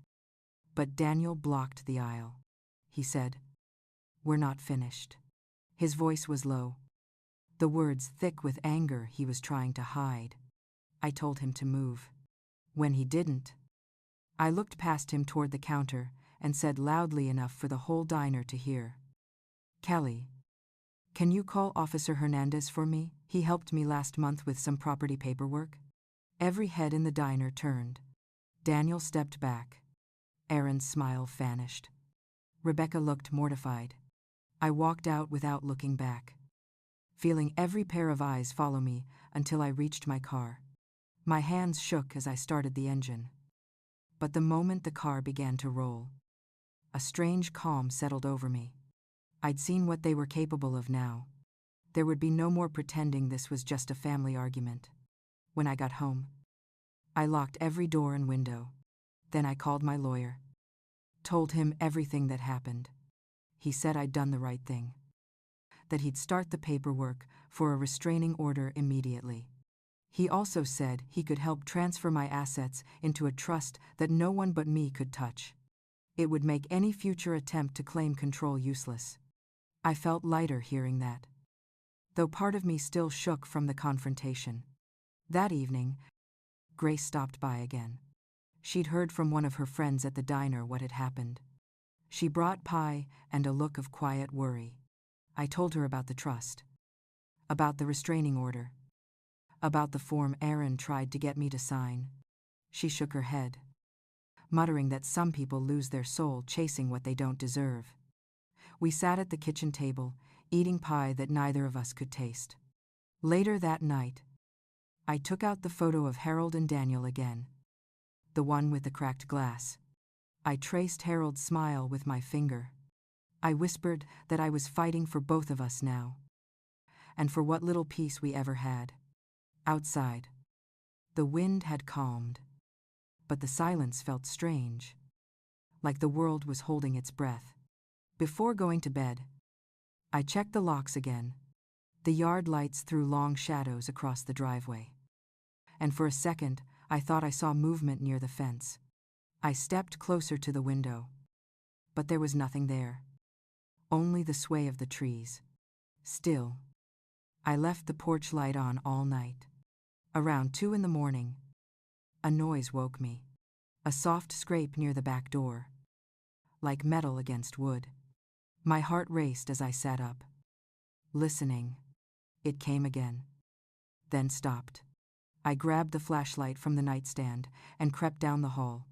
Speaker 1: but Daniel blocked the aisle. He said, "We're not finished." His voice was low, the words thick with anger he was trying to hide. I told him to move. When he didn't, I looked past him toward the counter and said loudly enough for the whole diner to hear, "Kelly, can you call Officer Hernandez for me? He helped me last month with some property paperwork." Every head in the diner turned. Daniel stepped back. Aaron's smile vanished. Rebecca looked mortified. I walked out without looking back, feeling every pair of eyes follow me until I reached my car. My hands shook as I started the engine. But the moment the car began to roll, a strange calm settled over me. I'd seen what they were capable of now. There would be no more pretending this was just a family argument. When I got home, I locked every door and window. Then I called my lawyer, told him everything that happened. He said I'd done the right thing, that he'd start the paperwork for a restraining order immediately. He also said he could help transfer my assets into a trust that no one but me could touch. It would make any future attempt to claim control useless. I felt lighter hearing that, though part of me still shook from the confrontation. That evening, Grace stopped by again. She'd heard from one of her friends at the diner what had happened. She brought pie and a look of quiet worry. I told her about the trust, about the restraining order, about the form Aaron tried to get me to sign. She shook her head, muttering that some people lose their soul chasing what they don't deserve. We sat at the kitchen table, eating pie that neither of us could taste. Later that night, I took out the photo of Harold and Daniel again, the one with the cracked glass. I traced Harold's smile with my finger. I whispered that I was fighting for both of us now, and for what little peace we ever had. Outside, the wind had calmed, but the silence felt strange, like the world was holding its breath. Before going to bed, I checked the locks again. The yard lights threw long shadows across the driveway, and for a second I thought I saw movement near the fence. I stepped closer to the window, but there was nothing there, only the sway of the trees. Still, I left the porch light on all night. Around 2 a.m, a noise woke me, a soft scrape near the back door, like metal against wood. My heart raced as I sat up, listening. It came again, then stopped. I grabbed the flashlight from the nightstand and crept down the hall,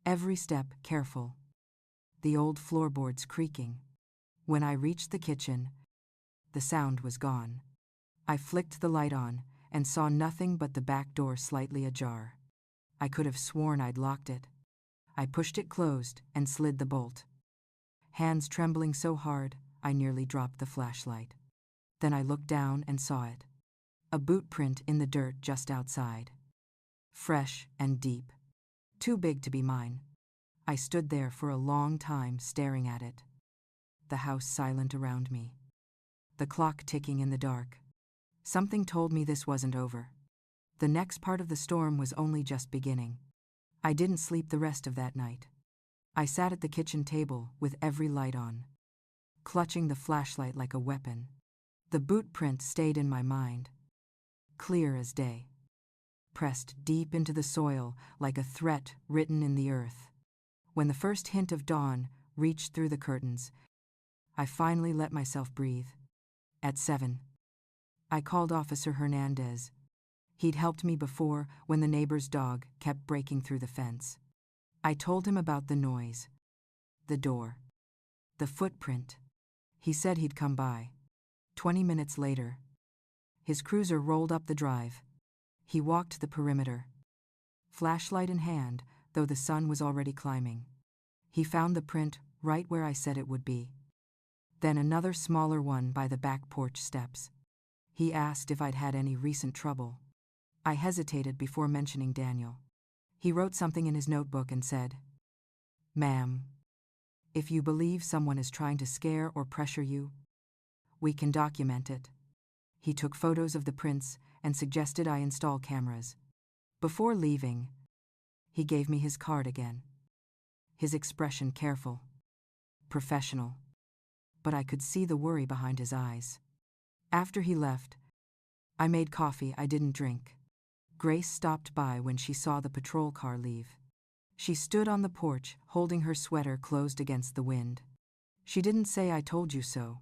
Speaker 1: every step careful, the old floorboards creaking. When I reached the kitchen, the sound was gone. I flicked the light on and saw nothing but the back door slightly ajar. I could have sworn I'd locked it. I pushed it closed and slid the bolt, hands trembling so hard I nearly dropped the flashlight. Then I looked down and saw it, a boot print in the dirt just outside, fresh and deep, too big to be mine. I stood there for a long time staring at it, the house silent around me, the clock ticking in the dark. Something told me this wasn't over. The next part of the storm was only just beginning. I didn't sleep the rest of that night. I sat at the kitchen table with every light on, clutching the flashlight like a weapon. The boot print stayed in my mind, clear as day, pressed deep into the soil like a threat written in the earth. When the first hint of dawn reached through the curtains, I finally let myself breathe. At 7, I called Officer Hernandez. He'd helped me before when the neighbor's dog kept breaking through the fence. I told him about the noise, the door, the footprint. He said he'd come by. 20 minutes later, his cruiser rolled up the drive. He walked the perimeter, flashlight in hand, though the sun was already climbing. He found the print right where I said it would be. Then another smaller one by the back porch steps. He asked if I'd had any recent trouble. I hesitated before mentioning Daniel. He wrote something in his notebook and said, "Ma'am, if you believe someone is trying to scare or pressure you, we can document it." He took photos of the prints and suggested I install cameras. Before leaving, he gave me his card again. His expression careful, professional, but I could see the worry behind his eyes. After he left, I made coffee I didn't drink. Grace stopped by when she saw the patrol car leave. She stood on the porch, holding her sweater closed against the wind. She didn't say "I told you so."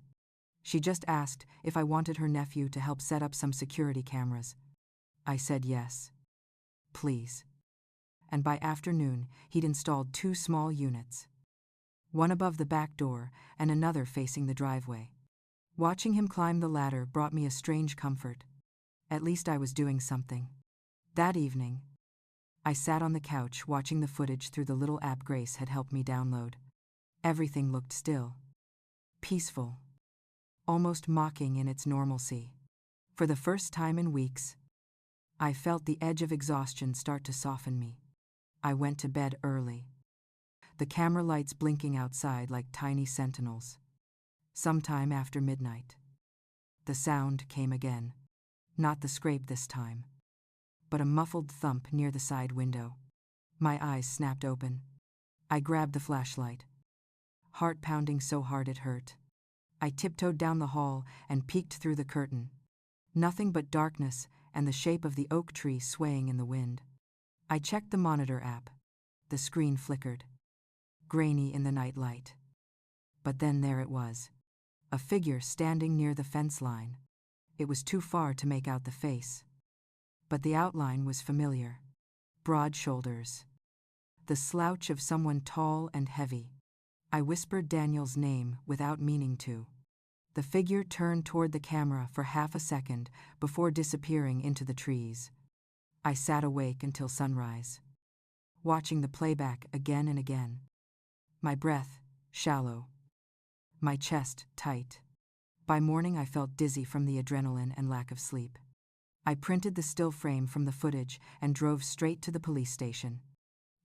Speaker 1: She just asked if I wanted her nephew to help set up some security cameras. I said yes. Please. And by afternoon, he'd installed 2 small units. One above the back door and another facing the driveway. Watching him climb the ladder brought me a strange comfort. At least I was doing something. That evening, I sat on the couch watching the footage through the little app Grace had helped me download. Everything looked still, peaceful, almost mocking in its normalcy. For the first time in weeks, I felt the edge of exhaustion start to soften me. I went to bed early, the camera lights blinking outside like tiny sentinels. Sometime after midnight, the sound came again. Not the scrape this time, but a muffled thump near the side window. My eyes snapped open. I grabbed the flashlight, heart pounding so hard it hurt. I tiptoed down the hall and peeked through the curtain. Nothing but darkness and the shape of the oak tree swaying in the wind. I checked the monitor app. The screen flickered, grainy in the night light. But then there it was, a figure standing near the fence line. It was too far to make out the face, but the outline was familiar. Broad shoulders, the slouch of someone tall and heavy. I whispered Daniel's name without meaning to. The figure turned toward the camera for half a second before disappearing into the trees. I sat awake until sunrise, watching the playback again and again. My breath shallow, my chest tight. By morning I felt dizzy from the adrenaline and lack of sleep. I printed the still frame from the footage and drove straight to the police station.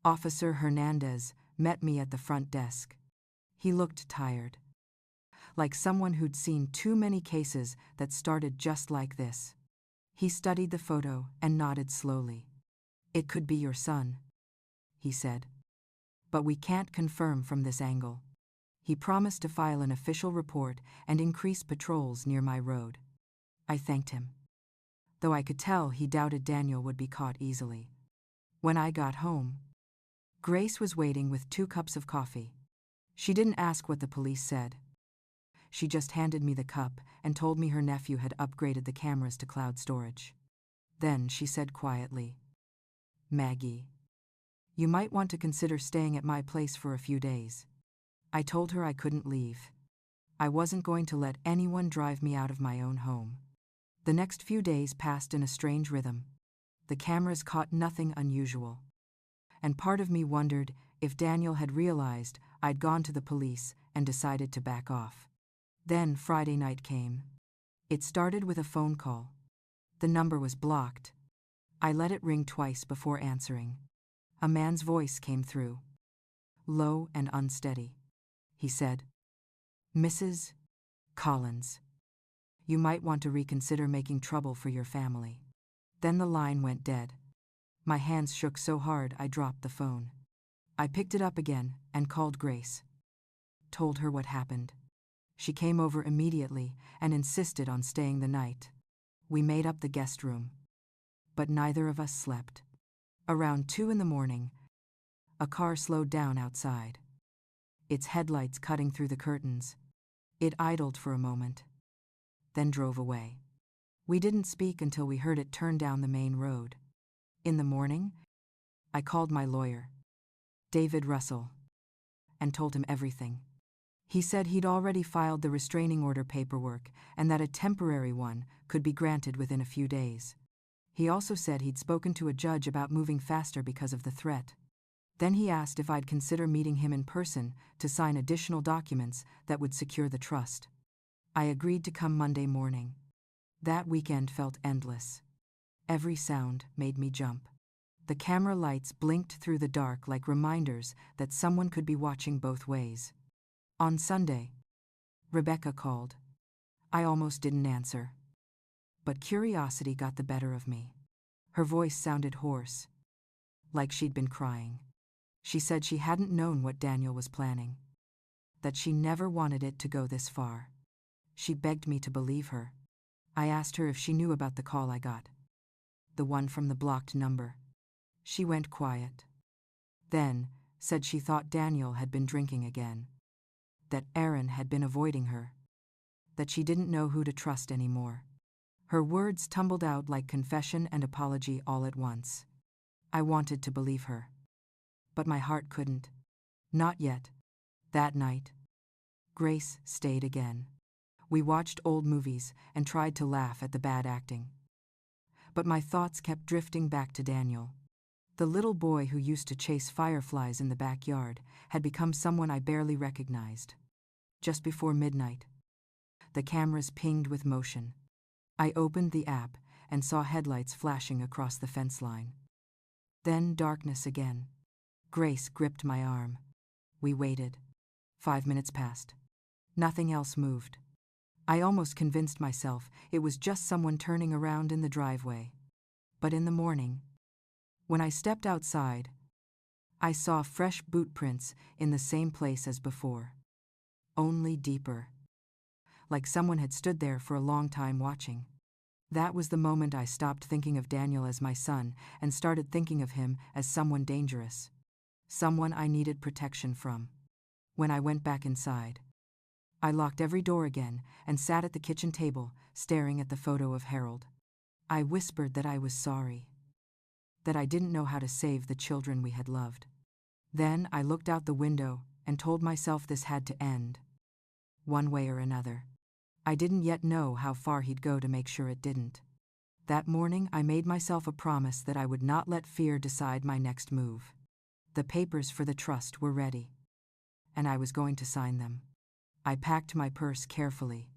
Speaker 1: Officer Hernandez met me at the front desk. He looked tired, like someone who'd seen too many cases that started just like this. He studied the photo and nodded slowly. "It could be your son," he said. "But we can't confirm from this angle." He promised to file an official report and increase patrols near my road. I thanked him, though I could tell he doubted Daniel would be caught easily. When I got home, Grace was waiting with 2 cups of coffee. She didn't ask what the police said. She just handed me the cup and told me her nephew had upgraded the cameras to cloud storage. Then she said quietly, "Maggie, you might want to consider staying at my place for a few days." I told her I couldn't leave. I wasn't going to let anyone drive me out of my own home. The next few days passed in a strange rhythm. The cameras caught nothing unusual, and part of me wondered if Daniel had realized I'd gone to the police and decided to back off. Then Friday night came. It started with a phone call. The number was blocked. I let it ring twice before answering. A man's voice came through, low and unsteady. He said, "Mrs. Collins, you might want to reconsider making trouble for your family." Then the line went dead. My hands shook so hard I dropped the phone. I picked it up again and called Grace. Told her what happened. She came over immediately and insisted on staying the night. We made up the guest room, but neither of us slept. Around 2 a.m, a car slowed down outside, its headlights cutting through the curtains. It idled for a moment, then drove away. We didn't speak until we heard it turn down the main road. In the morning, I called my lawyer, David Russell, and told him everything. He said he'd already filed the restraining order paperwork and that a temporary one could be granted within a few days. He also said he'd spoken to a judge about moving faster because of the threat. Then he asked if I'd consider meeting him in person to sign additional documents that would secure the trust. I agreed to come Monday morning. That weekend felt endless. Every sound made me jump. The camera lights blinked through the dark like reminders that someone could be watching both ways. On Sunday, Rebecca called. I almost didn't answer. But curiosity got the better of me. Her voice sounded hoarse, like she'd been crying. She said she hadn't known what Daniel was planning, that she never wanted it to go this far. She begged me to believe her. I asked her if she knew about the call I got, the one from the blocked number. She went quiet. Then said she thought Daniel had been drinking again, that Aaron had been avoiding her, that she didn't know who to trust anymore. Her words tumbled out like confession and apology all at once. I wanted to believe her, but my heart couldn't. Not yet. That night, Grace stayed again. We watched old movies and tried to laugh at the bad acting. But my thoughts kept drifting back to Daniel. The little boy who used to chase fireflies in the backyard had become someone I barely recognized. Just before midnight, the cameras pinged with motion. I opened the app and saw headlights flashing across the fence line. Then darkness again. Grace gripped my arm. We waited. 5 minutes passed. Nothing else moved. I almost convinced myself it was just someone turning around in the driveway. But in the morning, when I stepped outside, I saw fresh boot prints in the same place as before, only deeper, like someone had stood there for a long time watching. That was the moment I stopped thinking of Daniel as my son and started thinking of him as someone dangerous, someone I needed protection from. When I went back inside, I locked every door again and sat at the kitchen table, staring at the photo of Harold. I whispered that I was sorry, that I didn't know how to save the children we had loved. Then I looked out the window and told myself this had to end, one way or another. I didn't yet know how far he'd go to make sure it didn't. That morning I made myself a promise that I would not let fear decide my next move. The papers for the trust were ready, and I was going to sign them. I packed my purse carefully,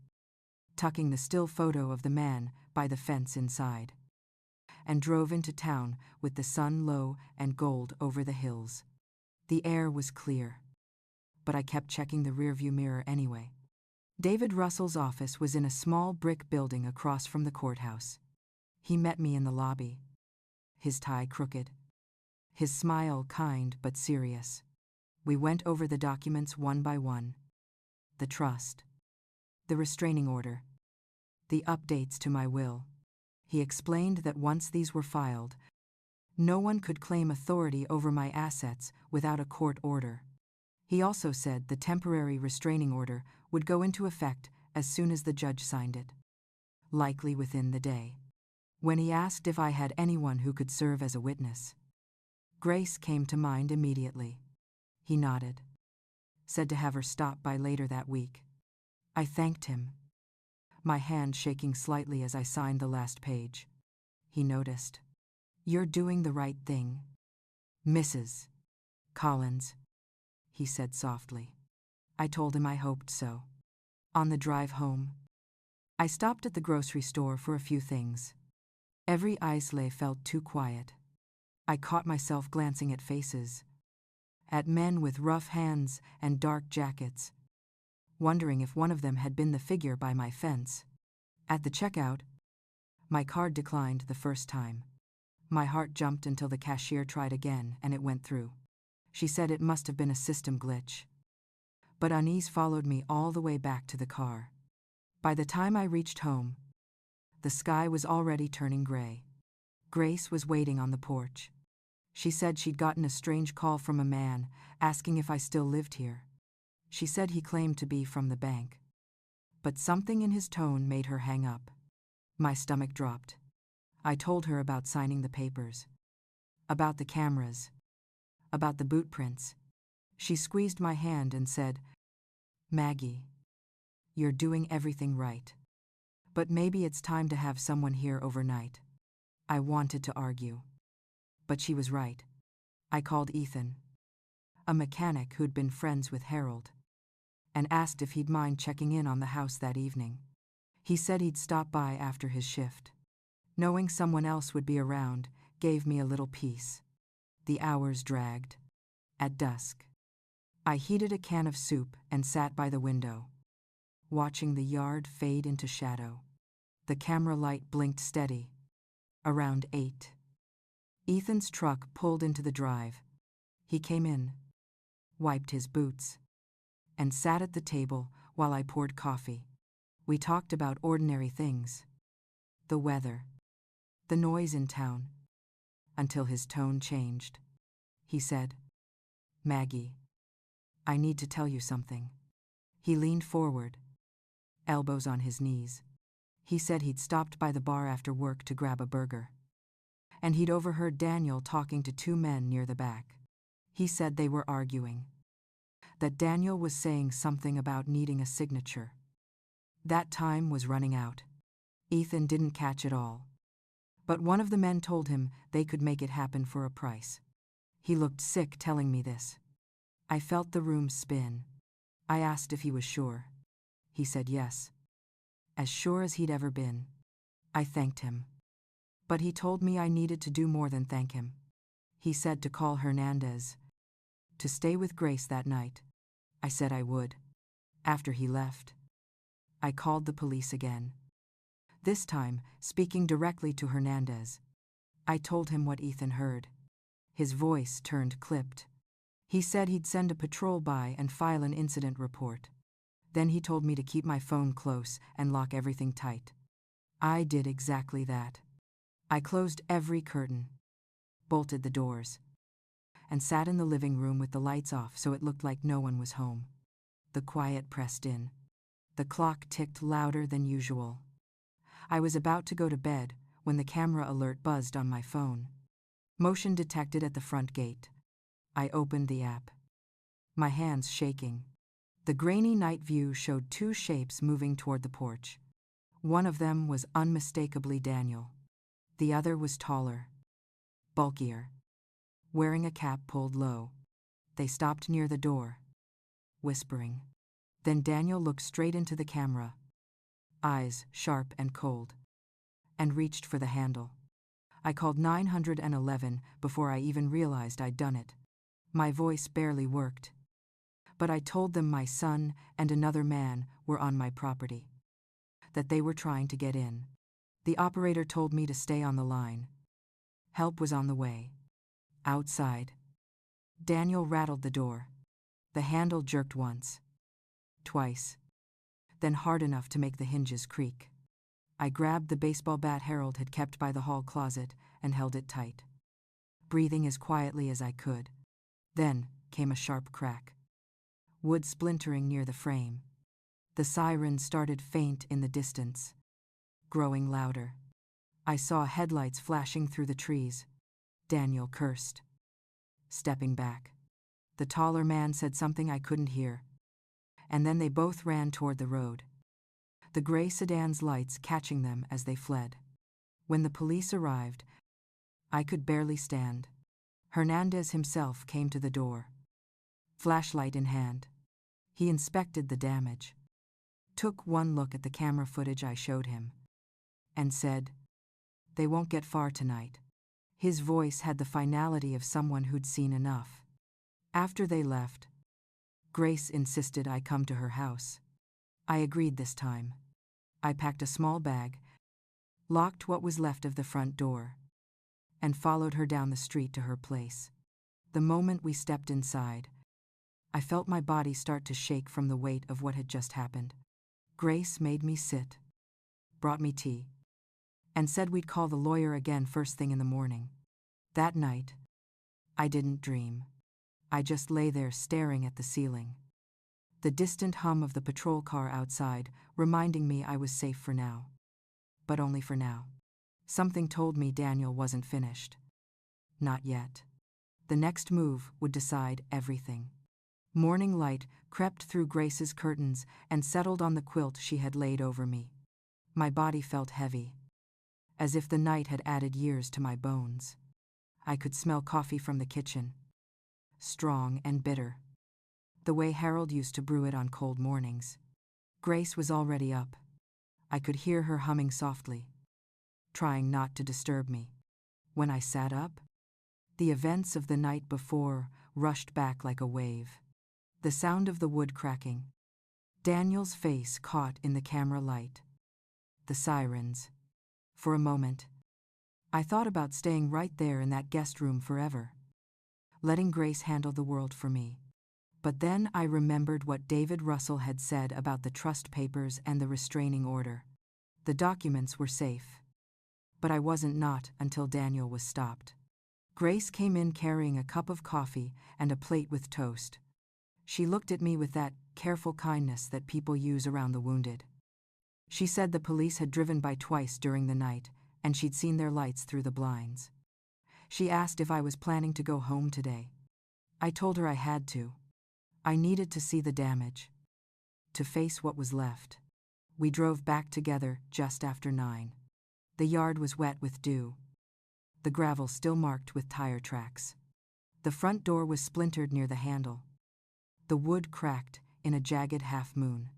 Speaker 1: tucking the still photo of the man by the fence inside, and drove into town with the sun low and gold over the hills. The air was clear, but I kept checking the rearview mirror anyway. David Russell's office was in a small brick building across from the courthouse. He met me in the lobby, his tie crooked, his smile kind but serious. We went over the documents one by one. The trust, the restraining order, the updates to my will. He explained that once these were filed, no one could claim authority over my assets without a court order. He also said the temporary restraining order would go into effect as soon as the judge signed it, likely within the day. When he asked if I had anyone who could serve as a witness, Grace came to mind immediately. He nodded, said to have her stop by later that week. I thanked him, my hand shaking slightly as I signed the last page. He noticed. "You're doing the right thing, Mrs. Collins," he said softly. I told him I hoped so. On the drive home, I stopped at the grocery store for a few things. Every Islay felt too quiet. I caught myself glancing at faces, at men with rough hands and dark jackets, wondering if one of them had been the figure by my fence. At the checkout, my card declined the first time. My heart jumped until the cashier tried again and it went through. She said it must have been a system glitch. But unease followed me all the way back to the car. By the time I reached home, the sky was already turning gray. Grace was waiting on the porch. She said she'd gotten a strange call from a man asking if I still lived here. She said he claimed to be from the bank, but something in his tone made her hang up. My stomach dropped. I told her about signing the papers, about the cameras, about the boot prints. She squeezed my hand and said, "Maggie, you're doing everything right. But maybe it's time to have someone here overnight." I wanted to argue. But she was right. I called Ethan, a mechanic who'd been friends with Harold, and asked if he'd mind checking in on the house that evening. He said he'd stop by after his shift. Knowing someone else would be around gave me a little peace. The hours dragged. At dusk, I heated a can of soup and sat by the window, watching the yard fade into shadow. The camera light blinked steady. Around 8. Ethan's truck pulled into the drive. He came in, wiped his boots, and sat at the table while I poured coffee. We talked about ordinary things, the weather, the noise in town, until his tone changed. He said, "Maggie, I need to tell you something." He leaned forward, elbows on his knees. He said he'd stopped by the bar after work to grab a burger, and he'd overheard Daniel talking to two men near the back. He said they were arguing, that Daniel was saying something about needing a signature. That time was running out. Ethan didn't catch it all, but one of the men told him they could make it happen for a price. He looked sick telling me this. I felt the room spin. I asked if he was sure. He said yes, as sure as he'd ever been. I thanked him, but he told me I needed to do more than thank him. He said to call Hernandez, to stay with Grace that night. I said I would. After he left, I called the police again, this time speaking directly to Hernandez. I told him what Ethan heard. His voice turned clipped. He said he'd send a patrol by and file an incident report. Then he told me to keep my phone close and lock everything tight. I did exactly that. I closed every curtain, bolted the doors, and sat in the living room with the lights off so it looked like no one was home. The quiet pressed in. The clock ticked louder than usual. I was about to go to bed when the camera alert buzzed on my phone. Motion detected at the front gate. I opened the app, my hands shaking. The grainy night view showed two shapes moving toward the porch. One of them was unmistakably Daniel. The other was taller, bulkier, wearing a cap pulled low. They stopped near the door, whispering. Then Daniel looked straight into the camera, eyes sharp and cold, and reached for the handle. I called 911 before I even realized I'd done it. My voice barely worked, but I told them my son and another man were on my property, that they were trying to get in. The operator told me to stay on the line. Help was on the way. Outside, Daniel rattled the door. The handle jerked once, twice, then hard enough to make the hinges creak. I grabbed the baseball bat Harold had kept by the hall closet and held it tight, breathing as quietly as I could. Then came a sharp crack, wood splintering near the frame. The siren started faint in the distance, growing louder. I saw headlights flashing through the trees. Daniel cursed, stepping back. The taller man said something I couldn't hear, and then they both ran toward the road, the gray sedan's lights catching them as they fled. When the police arrived, I could barely stand. Hernandez himself came to the door, flashlight in hand. He inspected the damage, took one look at the camera footage I showed him, and said, "They won't get far tonight." His voice had the finality of someone who'd seen enough. After they left, Grace insisted I come to her house. I agreed this time. I packed a small bag, locked what was left of the front door, and followed her down the street to her place. The moment we stepped inside, I felt my body start to shake from the weight of what had just happened. Grace made me sit, brought me tea, and said we'd call the lawyer again first thing in the morning. That night, I didn't dream. I just lay there staring at the ceiling, the distant hum of the patrol car outside reminding me I was safe for now. but only for now. Something told me Daniel wasn't finished. Not yet. The next move would decide everything. Morning light crept through Grace's curtains and settled on the quilt she had laid over me. My body felt heavy, as if the night had added years to my bones. I could smell coffee from the kitchen, strong and bitter, the way Harold used to brew it on cold mornings. Grace was already up. I could hear her humming softly, trying not to disturb me. When I sat up, the events of the night before rushed back like a wave. The sound of the wood cracking, Daniel's face caught in the camera light, the sirens. For a moment, I thought about staying right there in that guest room forever, letting Grace handle the world for me. But then I remembered what David Russell had said about the trust papers and the restraining order. The documents were safe. But I wasn't not until Daniel was stopped. Grace came in carrying a cup of coffee and a plate with toast. She looked at me with that careful kindness that people use around the wounded. She said the police had driven by twice during the night, and she'd seen their lights through the blinds. She asked if I was planning to go home today. I told her I had to. I needed to see the damage, to face what was left. We drove back together just after 9. The yard was wet with dew, the gravel still marked with tire tracks. The front door was splintered near the handle. The wood cracked in a jagged half-moon.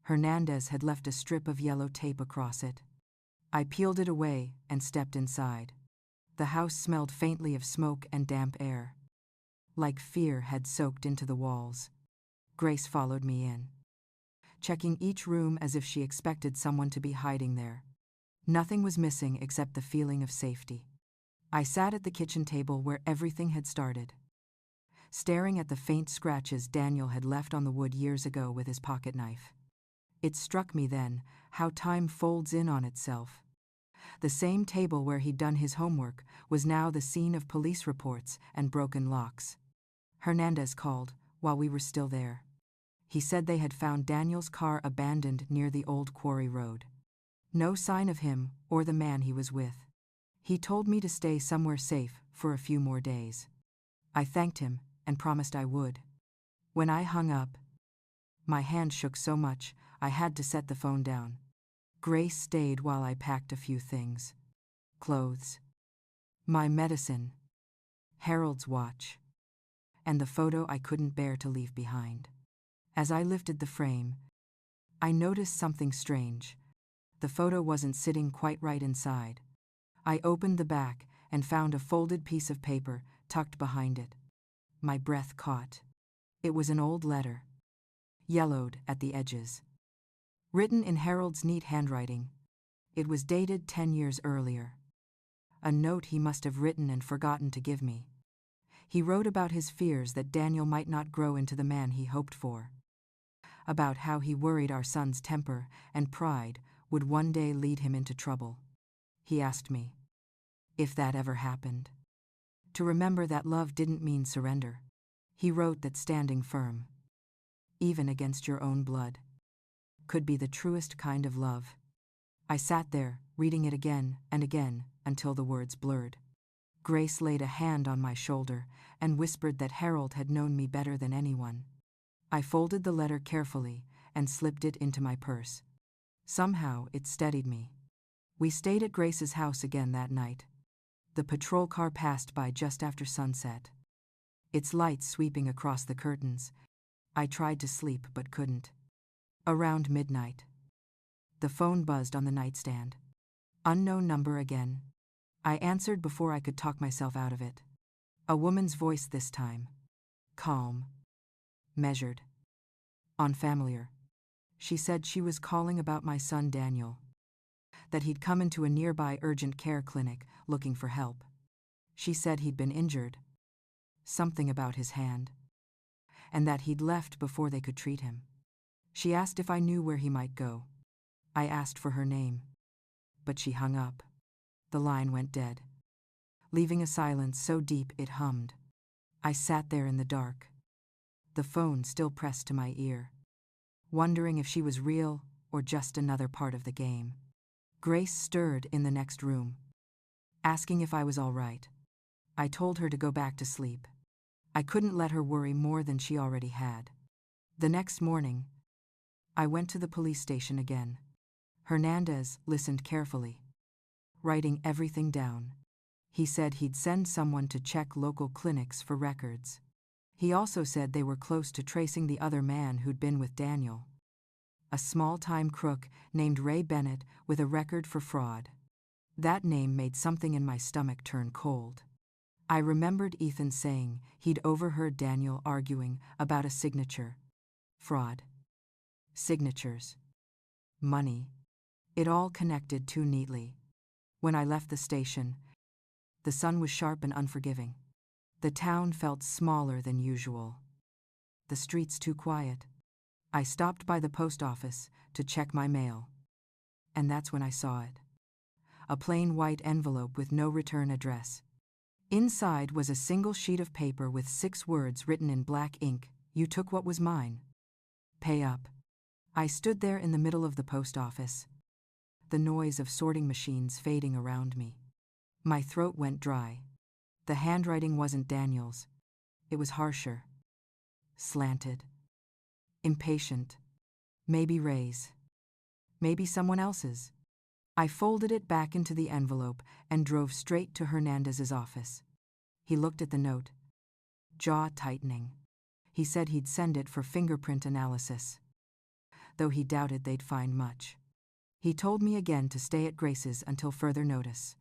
Speaker 1: Hernandez had left a strip of yellow tape across it. I peeled it away and stepped inside. The house smelled faintly of smoke and damp air, like fear had soaked into the walls. Grace followed me in, checking each room as if she expected someone to be hiding there. Nothing was missing except the feeling of safety. I sat at the kitchen table where everything had started, staring at the faint scratches Daniel had left on the wood years ago with his pocket knife. It struck me then how time folds in on itself. The same table where he'd done his homework was now the scene of police reports and broken locks. Hernandez called while we were still there. He said they had found Daniel's car abandoned near the old quarry road. No sign of him or the man he was with. He told me to stay somewhere safe for a few more days. I thanked him and promised I would. When I hung up, my hand shook so much I had to set the phone down. Grace stayed while I packed a few things. Clothes, my medicine, Harold's watch, and the photo I couldn't bear to leave behind. As I lifted the frame, I noticed something strange. The photo wasn't sitting quite right inside. I opened the back and found a folded piece of paper tucked behind it. My breath caught. It was an old letter, yellowed at the edges, written in Harold's neat handwriting. It was dated 10 years earlier. A note he must have written and forgotten to give me. He wrote about his fears that Daniel might not grow into the man he hoped for, about how he worried our son's temper and pride would one day lead him into trouble. He asked me, if that ever happened, to remember that love didn't mean surrender. He wrote that standing firm, even against your own blood, could be the truest kind of love. I sat there, reading it again and again, until the words blurred. Grace laid a hand on my shoulder and whispered that Harold had known me better than anyone. I folded the letter carefully and slipped it into my purse. Somehow it steadied me. We stayed at Grace's house again that night. The patrol car passed by just after sunset, its lights sweeping across the curtains. I tried to sleep but couldn't. Around midnight, the phone buzzed on the nightstand. Unknown number again. I answered before I could talk myself out of it. A woman's voice this time. Calm, measured, unfamiliar. She said she was calling about my son Daniel, that he'd come into a nearby urgent care clinic looking for help. She said he'd been injured, something about his hand, and that he'd left before they could treat him. She asked if I knew where he might go. I asked for her name, but she hung up. The line went dead, leaving a silence so deep it hummed. I sat there in the dark, the phone still pressed to my ear, wondering if she was real or just another part of the game. Grace stirred in the next room, asking if I was all right. I told her to go back to sleep. I couldn't let her worry more than she already had. The next morning, I went to the police station again. Hernandez listened carefully, writing everything down. He said he'd send someone to check local clinics for records. He also said they were close to tracing the other man who'd been with Daniel, a small-time crook named Ray Bennett with a record for fraud. That name made something in my stomach turn cold. I remembered Ethan saying he'd overheard Daniel arguing about a signature. Fraud. Signatures. Money. It all connected too neatly. When I left the station, the sun was sharp and unforgiving. The town felt smaller than usual. The streets too quiet. I stopped by the post office to check my mail. And that's when I saw it. A plain white envelope with no return address. Inside was a single sheet of paper with 6 words written in black ink: "You took what was mine. Pay up." I stood there in the middle of the post office, the noise of sorting machines fading around me. My throat went dry. The handwriting wasn't Daniel's. It was harsher. Slanted. Impatient. Maybe Ray's. Maybe someone else's. I folded it back into the envelope and drove straight to Hernandez's office. He looked at the note, jaw tightening. He said he'd send it for fingerprint analysis, though he doubted they'd find much. He told me again to stay at Grace's until further notice.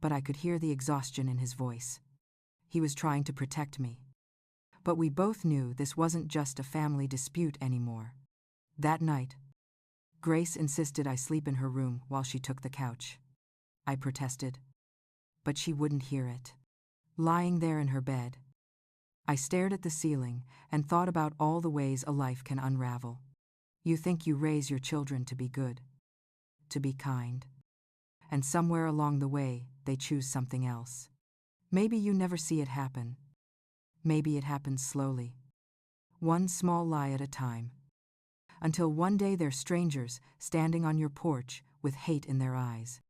Speaker 1: But I could hear the exhaustion in his voice. He was trying to protect me. But we both knew this wasn't just a family dispute anymore. That night, Grace insisted I sleep in her room while she took the couch. I protested, but she wouldn't hear it. Lying there in her bed, I stared at the ceiling and thought about all the ways a life can unravel. You think you raise your children to be good, to be kind, and somewhere along the way, they choose something else. Maybe you never see it happen. Maybe it happens slowly, one small lie at a time, until one day they're strangers standing on your porch with hate in their eyes.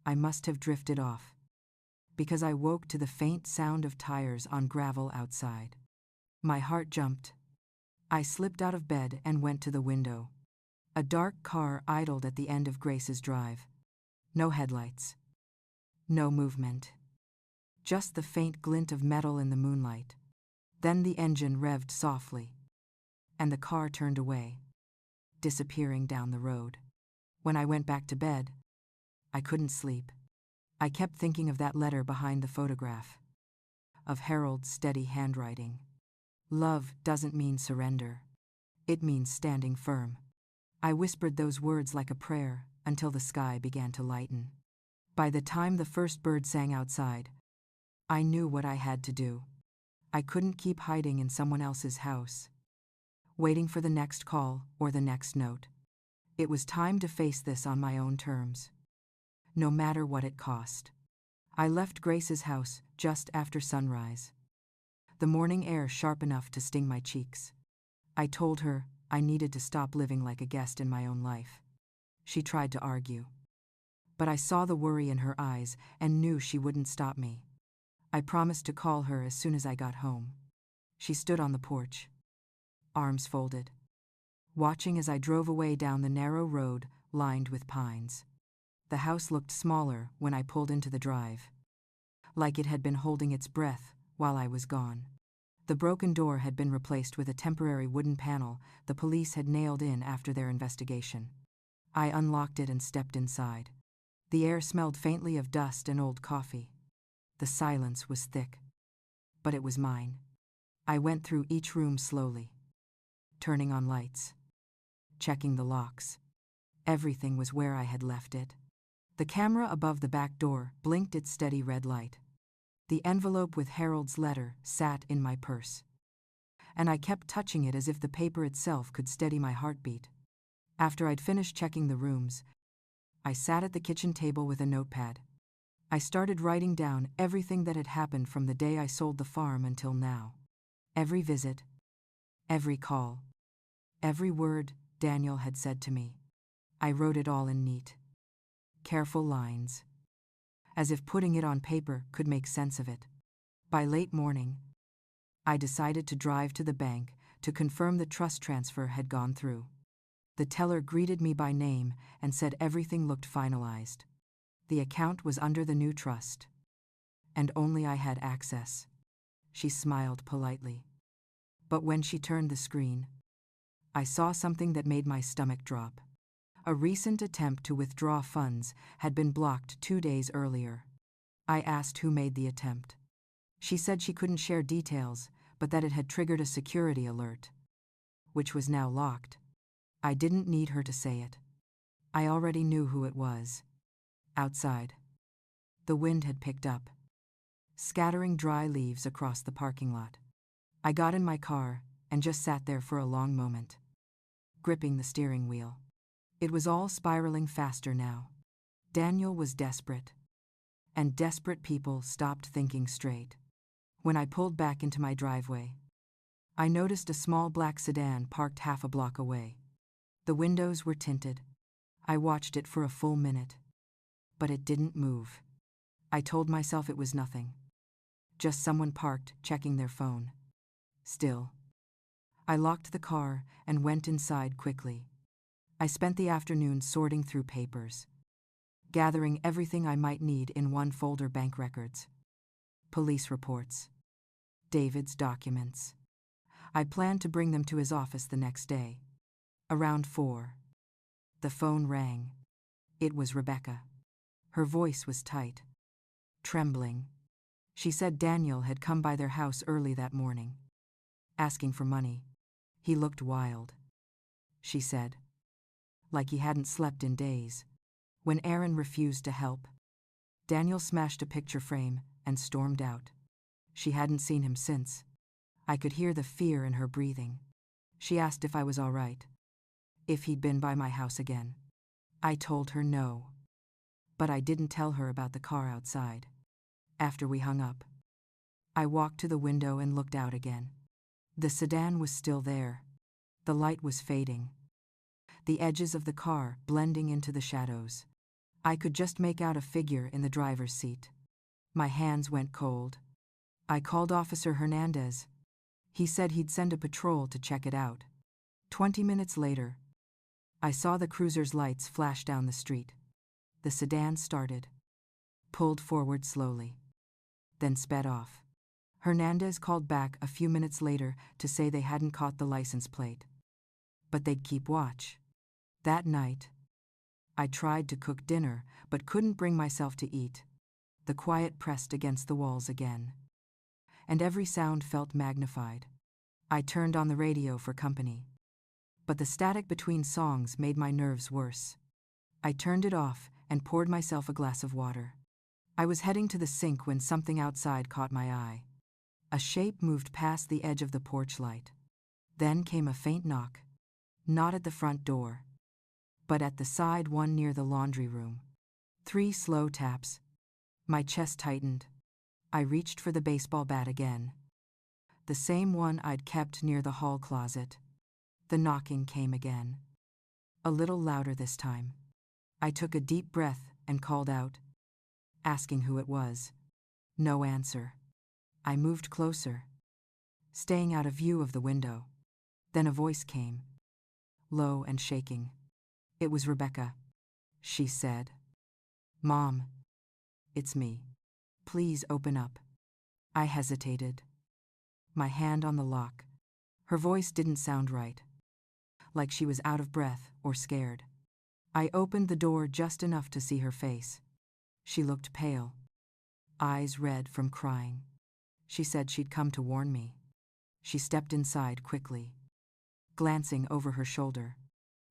Speaker 1: I must have drifted off, because I woke to the faint sound of tires on gravel outside. My heart jumped. I slipped out of bed and went to the window. A dark car idled at the end of Grace's drive. No headlights. No movement. Just the faint glint of metal in the moonlight. Then the engine revved softly, and the car turned away, disappearing down the road. When I went back to bed, I couldn't sleep. I kept thinking of that letter behind the photograph, of Harold's steady handwriting. Love doesn't mean surrender. It means standing firm. I whispered those words like a prayer until the sky began to lighten. By the time the first bird sang outside, I knew what I had to do. I couldn't keep hiding in someone else's house, waiting for the next call or the next note. It was time to face this on my own terms, no matter what it cost. I left Grace's house just after sunrise, the morning air sharp enough to sting my cheeks. I told her I needed to stop living like a guest in my own life. She tried to argue, but I saw the worry in her eyes and knew she wouldn't stop me. I promised to call her as soon as I got home. She stood on the porch, arms folded, watching as I drove away down the narrow road lined with pines. The house looked smaller when I pulled into the drive, like it had been holding its breath while I was gone. The broken door had been replaced with a temporary wooden panel the police had nailed in after their investigation. I unlocked it and stepped inside. The air smelled faintly of dust and old coffee. The silence was thick, but it was mine. I went through each room slowly, turning on lights, checking the locks. Everything was where I had left it. The camera above the back door blinked its steady red light. The envelope with Harold's letter sat in my purse, and I kept touching it as if the paper itself could steady my heartbeat. After I'd finished checking the rooms, I sat at the kitchen table with a notepad. I started writing down everything that had happened from the day I sold the farm until now. Every visit, every call, every word Daniel had said to me. I wrote it all in neat, careful lines. As if putting it on paper could make sense of it. By late morning, I decided to drive to the bank to confirm the trust transfer had gone through. The teller greeted me by name and said everything looked finalized. The account was under the new trust. And only I had access. She smiled politely. But when she turned the screen, I saw something that made my stomach drop. A recent attempt to withdraw funds had been blocked 2 days earlier. I asked who made the attempt. She said she couldn't share details, but that it had triggered a security alert, which was now locked. I didn't need her to say it. I already knew who it was. Outside, the wind had picked up, scattering dry leaves across the parking lot. I got in my car and just sat there for a long moment, gripping the steering wheel. It was all spiraling faster now. Daniel was desperate, and desperate people stopped thinking straight. When I pulled back into my driveway, I noticed a small black sedan parked half a block away. The windows were tinted. I watched it for a full minute, but it didn't move. I told myself it was nothing. Just someone parked, checking their phone. Still, I locked the car and went inside quickly. I spent the afternoon sorting through papers, gathering everything I might need in one folder: bank records, police reports, David's documents. I planned to bring them to his office the next day. Around 4, the phone rang. It was Rebecca. Her voice was tight, trembling. She said Daniel had come by their house early that morning, asking for money. He looked wild, she said, like he hadn't slept in days. When Aaron refused to help, Daniel smashed a picture frame and stormed out. She hadn't seen him since. I could hear the fear in her breathing. She asked if I was all right, if he'd been by my house again. I told her no, but I didn't tell her about the car outside. After we hung up, I walked to the window and looked out again. The sedan was still there. The light was fading, the edges of the car blending into the shadows. I could just make out a figure in the driver's seat. My hands went cold. I called Officer Hernandez. He said he'd send a patrol to check it out. 20 minutes later, I saw the cruiser's lights flash down the street. The sedan started, pulled forward slowly, then sped off. Hernandez called back a few minutes later to say they hadn't caught the license plate, but they'd keep watch. That night, I tried to cook dinner but couldn't bring myself to eat. The quiet pressed against the walls again, and every sound felt magnified. I turned on the radio for company, but the static between songs made my nerves worse. I turned it off and poured myself a glass of water. I was heading to the sink when something outside caught my eye. A shape moved past the edge of the porch light. Then came a faint knock, not at the front door, but at the side one near the laundry room. 3 slow taps. My chest tightened. I reached for the baseball bat again, the same one I'd kept near the hall closet. The knocking came again, a little louder this time. I took a deep breath and called out, asking who it was. No answer. I moved closer, staying out of view of the window. Then a voice came, low and shaking. It was Rebecca. She said, "Mom, it's me. Please open up." I hesitated, my hand on the lock. Her voice didn't sound right, like she was out of breath or scared. I opened the door just enough to see her face. She looked pale, eyes red from crying. She said she'd come to warn me. She stepped inside quickly, glancing over her shoulder.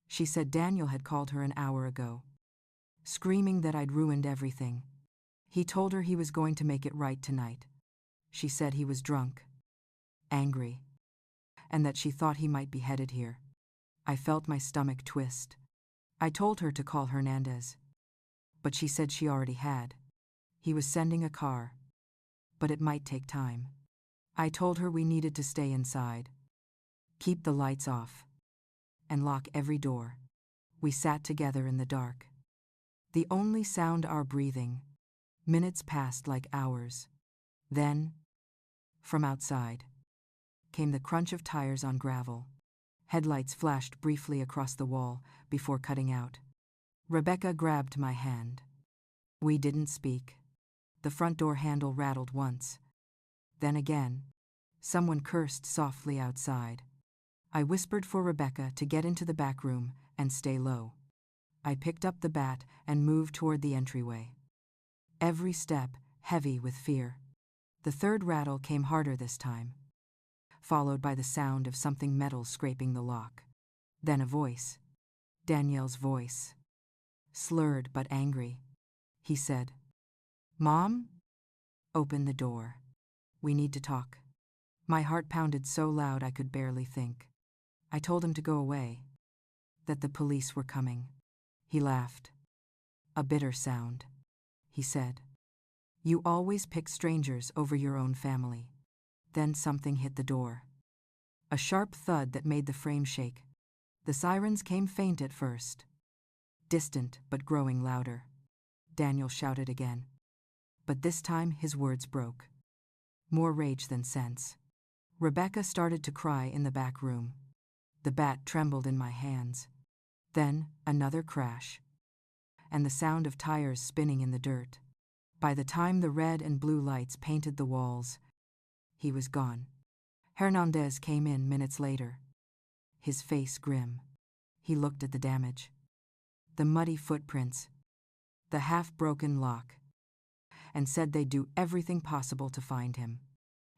Speaker 1: She said Daniel had called her an hour ago, screaming that I'd ruined everything. He told her he was going to make it right tonight. She said he was drunk, angry, and that she thought he might be headed here. I felt my stomach twist. I told her to call Hernandez, but she said she already had. He was sending a car, but it might take time. I told her we needed to stay inside, keep the lights off, and lock every door. We sat together in the dark, The only sound our breathing. Minutes passed like hours. Then, from outside, came the crunch of tires on gravel. Headlights flashed briefly across the wall before cutting out. Rebecca grabbed my hand. We didn't speak. The front door handle rattled once. Then again. Someone cursed softly outside. I whispered for Rebecca to get into the back room and stay low. I picked up the bat and moved toward the entryway. Every step heavy with fear. The third rattle came harder this time, followed by the sound of something metal scraping the lock. Then a voice. Daniel's voice. Slurred but angry. He said, "Mom? Open the door. We need to talk." My heart pounded so loud I could barely think. I told him to go away, that the police were coming. He laughed. A bitter sound. He said, "You always pick strangers over your own family." Then something hit the door. A sharp thud that made the frame shake. The sirens came faint at first, distant but growing louder. Daniel shouted again. But this time his words broke. More rage than sense. Rebecca started to cry in the back room. The bat trembled in my hands. Then another crash, and the sound of tires spinning in the dirt. By the time the red and blue lights painted the walls, he was gone. Hernandez came in minutes later, his face grim. He looked at the damage. The muddy footprints, the half-broken lock, and said they'd do everything possible to find him.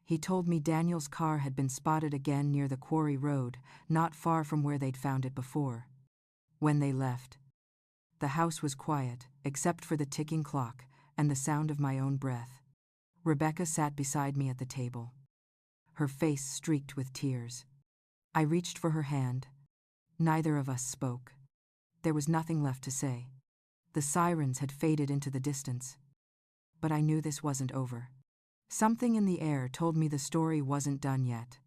Speaker 1: He told me Daniel's car had been spotted again near the quarry road, not far from where they'd found it before. When they left, the house was quiet, except for the ticking clock and the sound of my own breath. Rebecca sat beside me at the table, her face streaked with tears. I reached for her hand. Neither of us spoke. There was nothing left to say. The sirens had faded into the distance. But I knew this wasn't over. Something in the air told me the story wasn't done yet.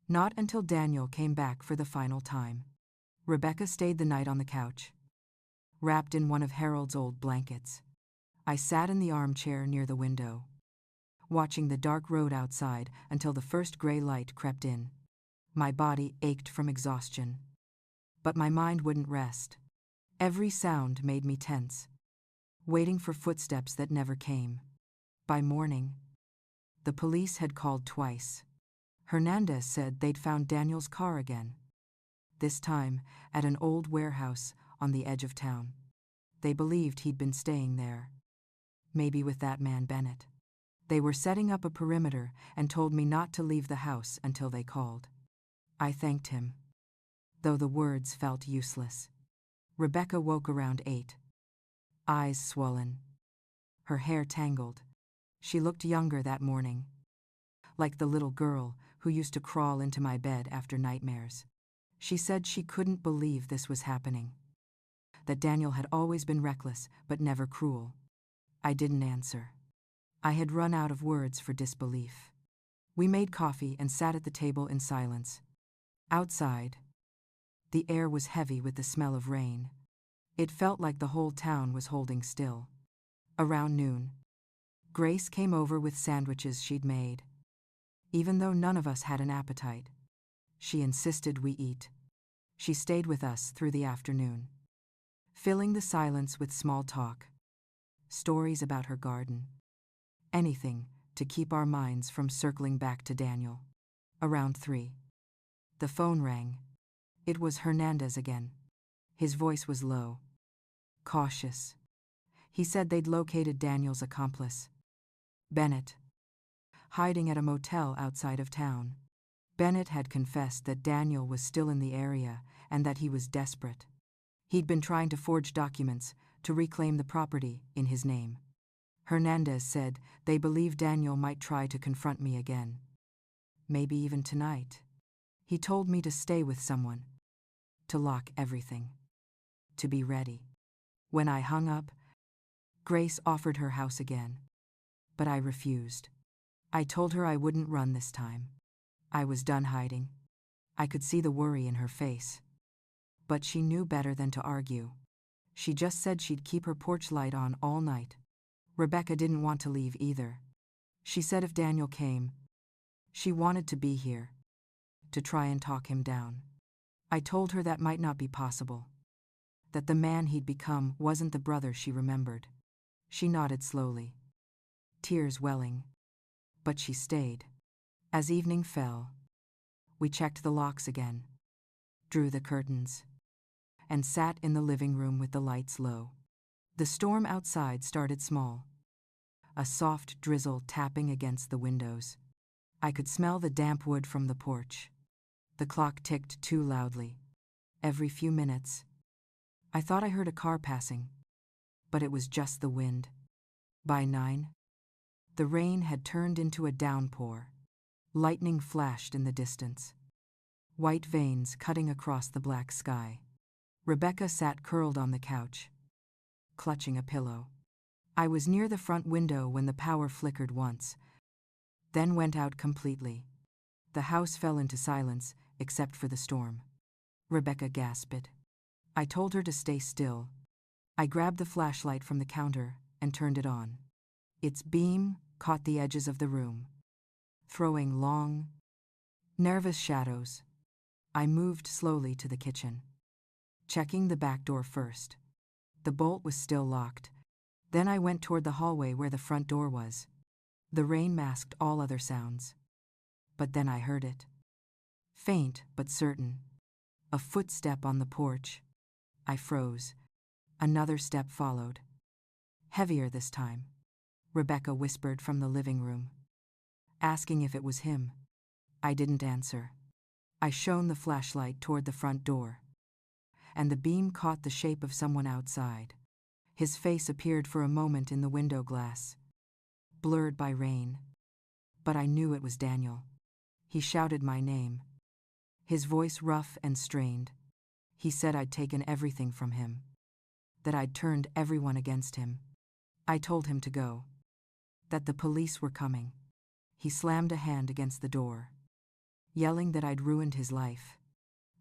Speaker 1: Not until Daniel came back for the final time. Rebecca stayed the night on the couch, wrapped in one of Harold's old blankets. I sat in the armchair near the window, watching the dark road outside until the first gray light crept in. My body ached from exhaustion, but my mind wouldn't rest. Every sound made me tense, waiting for footsteps that never came. By morning, the police had called twice. Hernandez said they'd found Daniel's car again, this time at an old warehouse on the edge of town. They believed he'd been staying there, maybe with that man Bennett. They were setting up a perimeter and told me not to leave the house until they called. I thanked him, though the words felt useless. Rebecca woke around 8, eyes swollen, her hair tangled. She looked younger that morning, like the little girl who used to crawl into my bed after nightmares. She said she couldn't believe this was happening, that Daniel had always been reckless but never cruel. I didn't answer. I had run out of words for disbelief. We made coffee and sat at the table in silence. Outside, the air was heavy with the smell of rain. It felt like the whole town was holding still. Around noon, Grace came over with sandwiches she'd made. Even though none of us had an appetite, she insisted we eat. She stayed with us through the afternoon, filling the silence with small talk, stories about her garden, anything to keep our minds from circling back to Daniel. Around 3, the phone rang. It was Hernandez again. His voice was low, cautious. He said they'd located Daniel's accomplice, Bennett, hiding at a motel outside of town. Bennett had confessed that Daniel was still in the area and that he was desperate. He'd been trying to forge documents to reclaim the property in his name. Hernandez said they believed Daniel might try to confront me again. Maybe even tonight. He told me to stay with someone, to lock everything, to be ready. When I hung up, Grace offered her house again, but I refused. I told her I wouldn't run this time. I was done hiding. I could see the worry in her face. But she knew better than to argue. She just said she'd keep her porch light on all night. Rebecca didn't want to leave either. She said if Daniel came, she wanted to be here, to try and talk him down. I told her that might not be possible, that the man he'd become wasn't the brother she remembered. She nodded slowly, tears welling. But she stayed. As evening fell, we checked the locks again, drew the curtains, and sat in the living room with the lights low. The storm outside started small, a soft drizzle tapping against the windows. I could smell the damp wood from the porch. The clock ticked too loudly. Every few minutes, I thought I heard a car passing, but it was just the wind. By 9, the rain had turned into a downpour. Lightning flashed in the distance, white veins cutting across the black sky. Rebecca sat curled on the couch, clutching a pillow. I was near the front window when the power flickered once, then went out completely. The house fell into silence, except for the storm. Rebecca gasped. I told her to stay still. I grabbed the flashlight from the counter and turned it on. Its beam caught the edges of the room, throwing long, nervous shadows. I moved slowly to the kitchen, checking the back door first. The bolt was still locked. Then I went toward the hallway where the front door was. The rain masked all other sounds. But then I heard it. Faint but certain. A footstep on the porch. I froze. Another step followed. Heavier this time. Rebecca whispered from the living room, asking if it was him. I didn't answer. I shone the flashlight toward the front door, and the beam caught the shape of someone outside. His face appeared for a moment in the window glass, blurred by rain. But I knew it was Daniel. He shouted my name, his voice rough and strained. He said I'd taken everything from him, that I'd turned everyone against him. I told him to go, that the police were coming. He slammed a hand against the door, yelling that I'd ruined his life.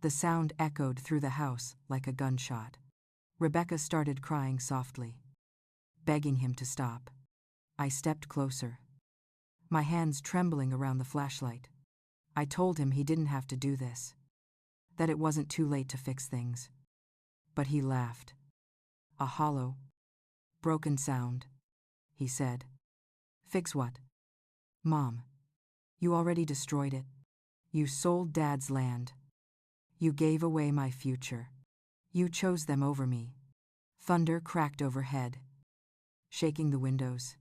Speaker 1: The sound echoed through the house like a gunshot. Rebecca started crying softly, begging him to stop. I stepped closer, my hands trembling around the flashlight. I told him he didn't have to do this, that it wasn't too late to fix things. But he laughed. A hollow, broken sound. He said, "Fix what? Mom, you already destroyed it. You sold Dad's land. You gave away my future. You chose them over me." Thunder cracked overhead, shaking the windows.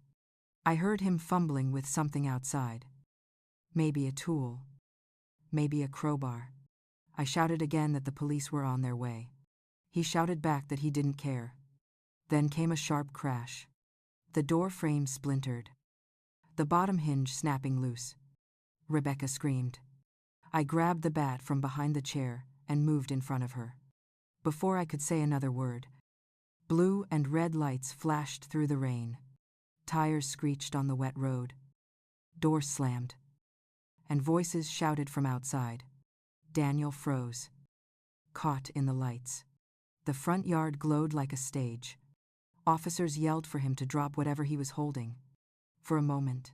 Speaker 1: I heard him fumbling with something outside. Maybe a tool. Maybe a crowbar. I shouted again that the police were on their way. He shouted back that he didn't care. Then came a sharp crash. The door frame splintered, the bottom hinge snapping loose. Rebecca screamed. I grabbed the bat from behind the chair and moved in front of her. Before I could say another word, blue and red lights flashed through the rain. Tires screeched on the wet road. Doors slammed, and voices shouted from outside. Daniel froze, caught in the lights. The front yard glowed like a stage. Officers yelled for him to drop whatever he was holding. For a moment,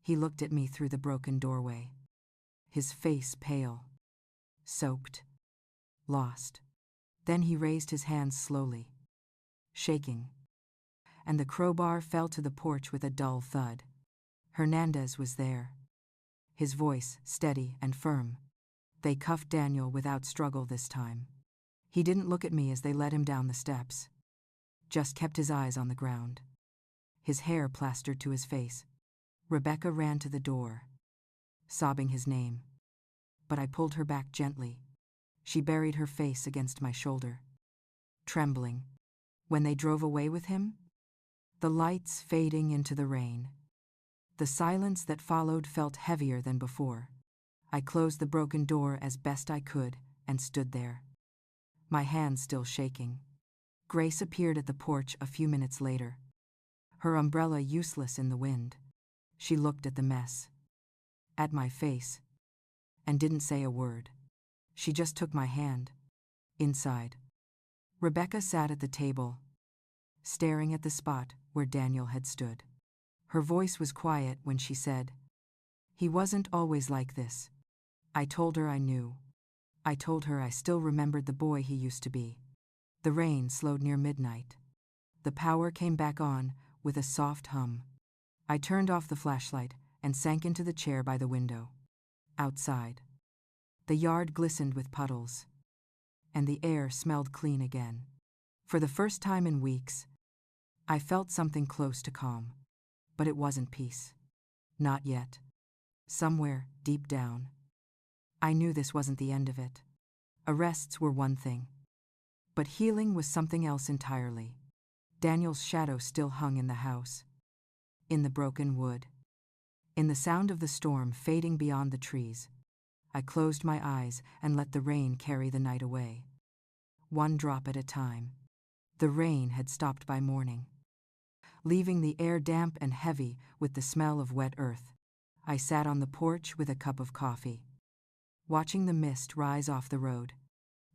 Speaker 1: he looked at me through the broken doorway, his face pale, soaked, lost. Then he raised his hands slowly, shaking, and the crowbar fell to the porch with a dull thud. Hernandez was there, his voice steady and firm. They cuffed Daniel without struggle this time. He didn't look at me as they led him down the steps, just kept his eyes on the ground, his hair plastered to his face. Rebecca ran to the door, sobbing his name, but I pulled her back gently. She buried her face against my shoulder, trembling. When they drove away with him, the lights fading into the rain, the silence that followed felt heavier than before. I closed the broken door as best I could and stood there, my hands still shaking. Grace appeared at the porch a few minutes later, her umbrella useless in the wind. She looked at the mess, at my face, and didn't say a word. She just took my hand, inside. Rebecca sat at the table, staring at the spot where Daniel had stood. Her voice was quiet when she said, "He wasn't always like this." I told her I knew. I told her I still remembered the boy he used to be. The rain slowed near midnight. The power came back on with a soft hum. I turned off the flashlight and sank into the chair by the window. Outside, the yard glistened with puddles, and the air smelled clean again. For the first time in weeks, I felt something close to calm. But it wasn't peace. Not yet. Somewhere, deep down, I knew this wasn't the end of it. Arrests were one thing, but healing was something else entirely. Daniel's shadow still hung in the house, in the broken wood, in the sound of the storm fading beyond the trees. I closed my eyes and let the rain carry the night away. One drop at a time. The rain had stopped by morning, leaving the air damp and heavy with the smell of wet earth. I sat on the porch with a cup of coffee, watching the mist rise off the road.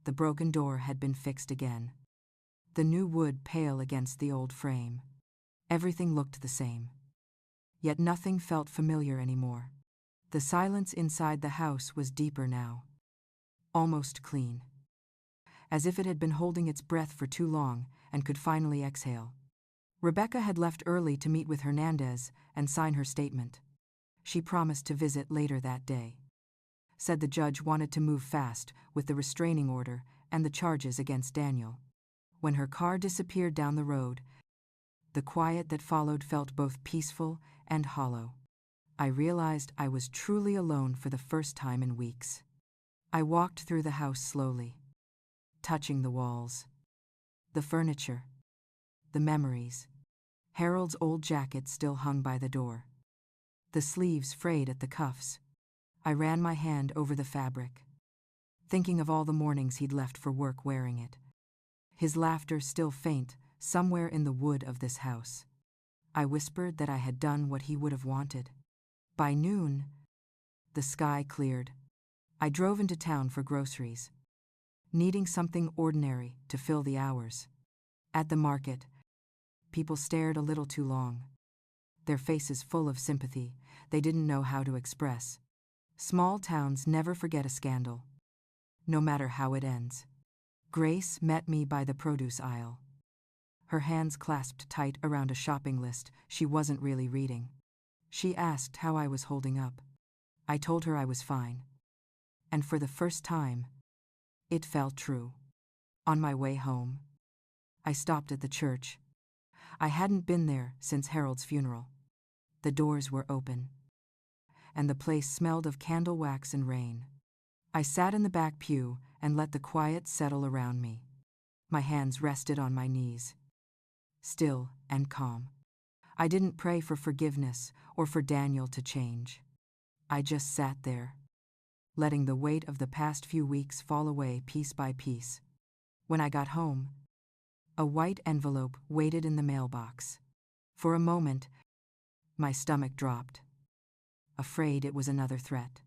Speaker 1: The broken door had been fixed again, the new wood pale against the old frame. Everything looked the same, yet nothing felt familiar anymore. The silence inside the house was deeper now, almost clean, as if it had been holding its breath for too long and could finally exhale. Rebecca had left early to meet with Hernandez and sign her statement. She promised to visit later that day. Said the judge wanted to move fast with the restraining order and the charges against Daniel. When her car disappeared down the road, the quiet that followed felt both peaceful and hollow. I realized I was truly alone for the first time in weeks. I walked through the house slowly, touching the walls, the furniture, the memories. Harold's old jacket still hung by the door, the sleeves frayed at the cuffs. I ran my hand over the fabric, thinking of all the mornings he'd left for work wearing it. His laughter still faint somewhere in the wood of this house. I whispered that I had done what he would have wanted. By noon, the sky cleared. I drove into town for groceries, needing something ordinary to fill the hours. At the market, people stared a little too long, their faces full of sympathy they didn't know how to express. Small towns never forget a scandal, no matter how it ends. Grace met me by the produce aisle, her hands clasped tight around a shopping list she wasn't really reading. She asked how I was holding up. I told her I was fine. And for the first time, it felt true. On my way home, I stopped at the church. I hadn't been there since Harold's funeral. The doors were open, and the place smelled of candle wax and rain. I sat in the back pew and let the quiet settle around me. My hands rested on my knees, still and calm. I didn't pray for forgiveness or for Daniel to change. I just sat there, letting the weight of the past few weeks fall away piece by piece. When I got home, a white envelope waited in the mailbox. For a moment, my stomach dropped, afraid it was another threat.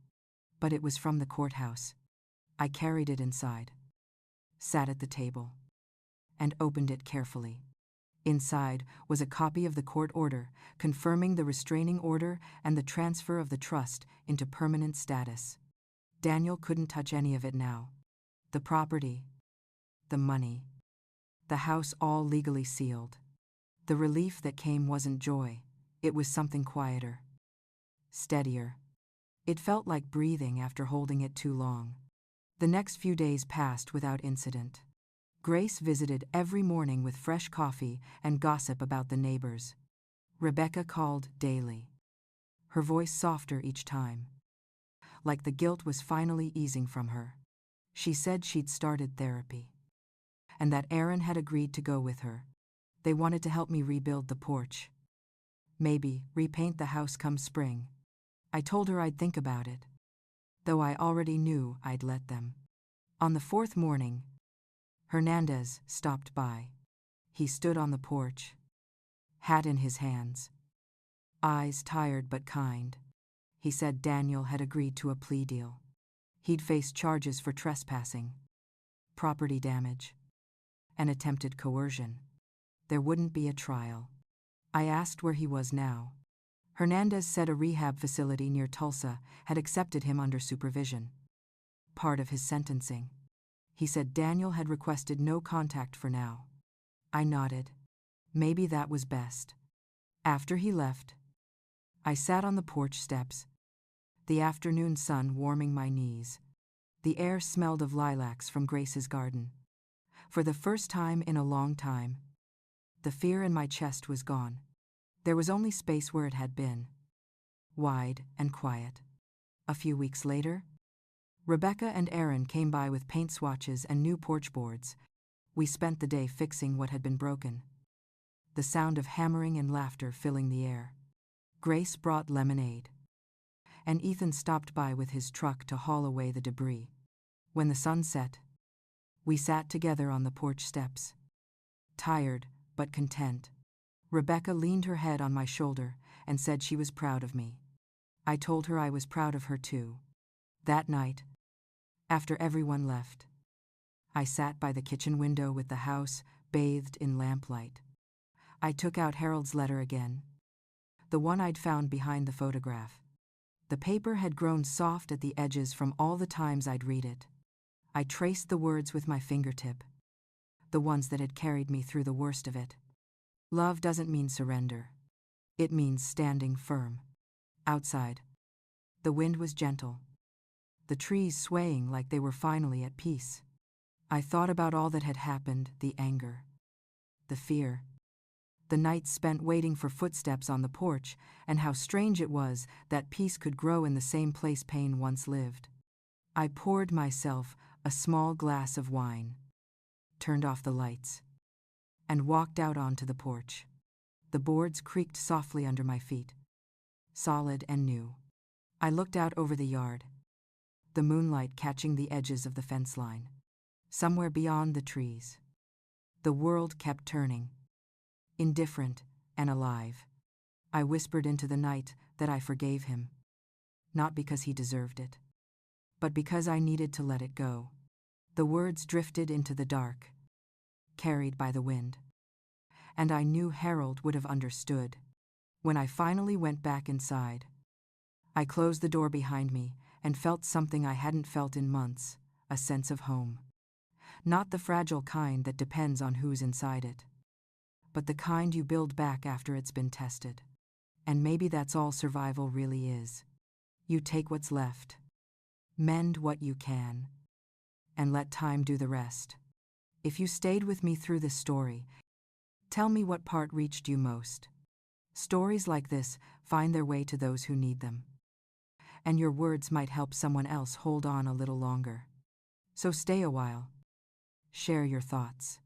Speaker 1: But it was from the courthouse. I carried it inside, sat at the table, and opened it carefully. Inside was a copy of the court order confirming the restraining order and the transfer of the trust into permanent status. Daniel couldn't touch any of it now. The property, the money, the house all legally sealed. The relief that came wasn't joy, it was something quieter, steadier. It felt like breathing after holding it too long. The next few days passed without incident. Grace visited every morning with fresh coffee and gossip about the neighbors. Rebecca called daily, her voice softer each time, like the guilt was finally easing from her. She said she'd started therapy, and that Aaron had agreed to go with her. They wanted to help me rebuild the porch, maybe repaint the house come spring. I told her I'd think about it, though I already knew I'd let them. On the fourth morning, Hernandez stopped by. He stood on the porch, hat in his hands, eyes tired but kind. He said Daniel had agreed to a plea deal. He'd face charges for trespassing, property damage, and attempted coercion. There wouldn't be a trial. I asked where he was now. Hernandez said a rehab facility near Tulsa had accepted him under supervision. Part of his sentencing. He said Daniel had requested no contact for now. I nodded. Maybe that was best. After he left, I sat on the porch steps, the afternoon sun warming my knees. The air smelled of lilacs from Grace's garden. For the first time in a long time, the fear in my chest was gone. There was only space where it had been. Wide and quiet. A few weeks later, Rebecca and Aaron came by with paint swatches and new porch boards. We spent the day fixing what had been broken. The sound of hammering and laughter filling the air. Grace brought lemonade, and Ethan stopped by with his truck to haul away the debris. When the sun set, we sat together on the porch steps. Tired, but content. Rebecca leaned her head on my shoulder and said she was proud of me. I told her I was proud of her too. That night, after everyone left, I sat by the kitchen window with the house bathed in lamplight. I took out Harold's letter again, the one I'd found behind the photograph. The paper had grown soft at the edges from all the times I'd read it. I traced the words with my fingertip, the ones that had carried me through the worst of it. Love doesn't mean surrender. It means standing firm. Outside, the wind was gentle, the trees swaying like they were finally at peace. I thought about all that had happened, the anger, the fear, the nights spent waiting for footsteps on the porch, and how strange it was that peace could grow in the same place pain once lived. I poured myself a small glass of wine, turned off the lights, and walked out onto the porch. The boards creaked softly under my feet, solid and new. I looked out over the yard, the moonlight catching the edges of the fence line. Somewhere beyond the trees, the world kept turning, indifferent and alive. I whispered into the night that I forgave him, not because he deserved it, but because I needed to let it go. The words drifted into the dark, carried by the wind. And I knew Harold would have understood. When I finally went back inside, I closed the door behind me and felt something I hadn't felt in months, a sense of home. Not the fragile kind that depends on who's inside it, but the kind you build back after it's been tested. And maybe that's all survival really is. You take what's left, mend what you can, and let time do the rest. If you stayed with me through this story, tell me what part reached you most. Stories like this find their way to those who need them. And your words might help someone else hold on a little longer. So stay a while, share your thoughts,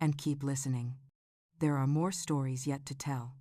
Speaker 1: and keep listening. There are more stories yet to tell.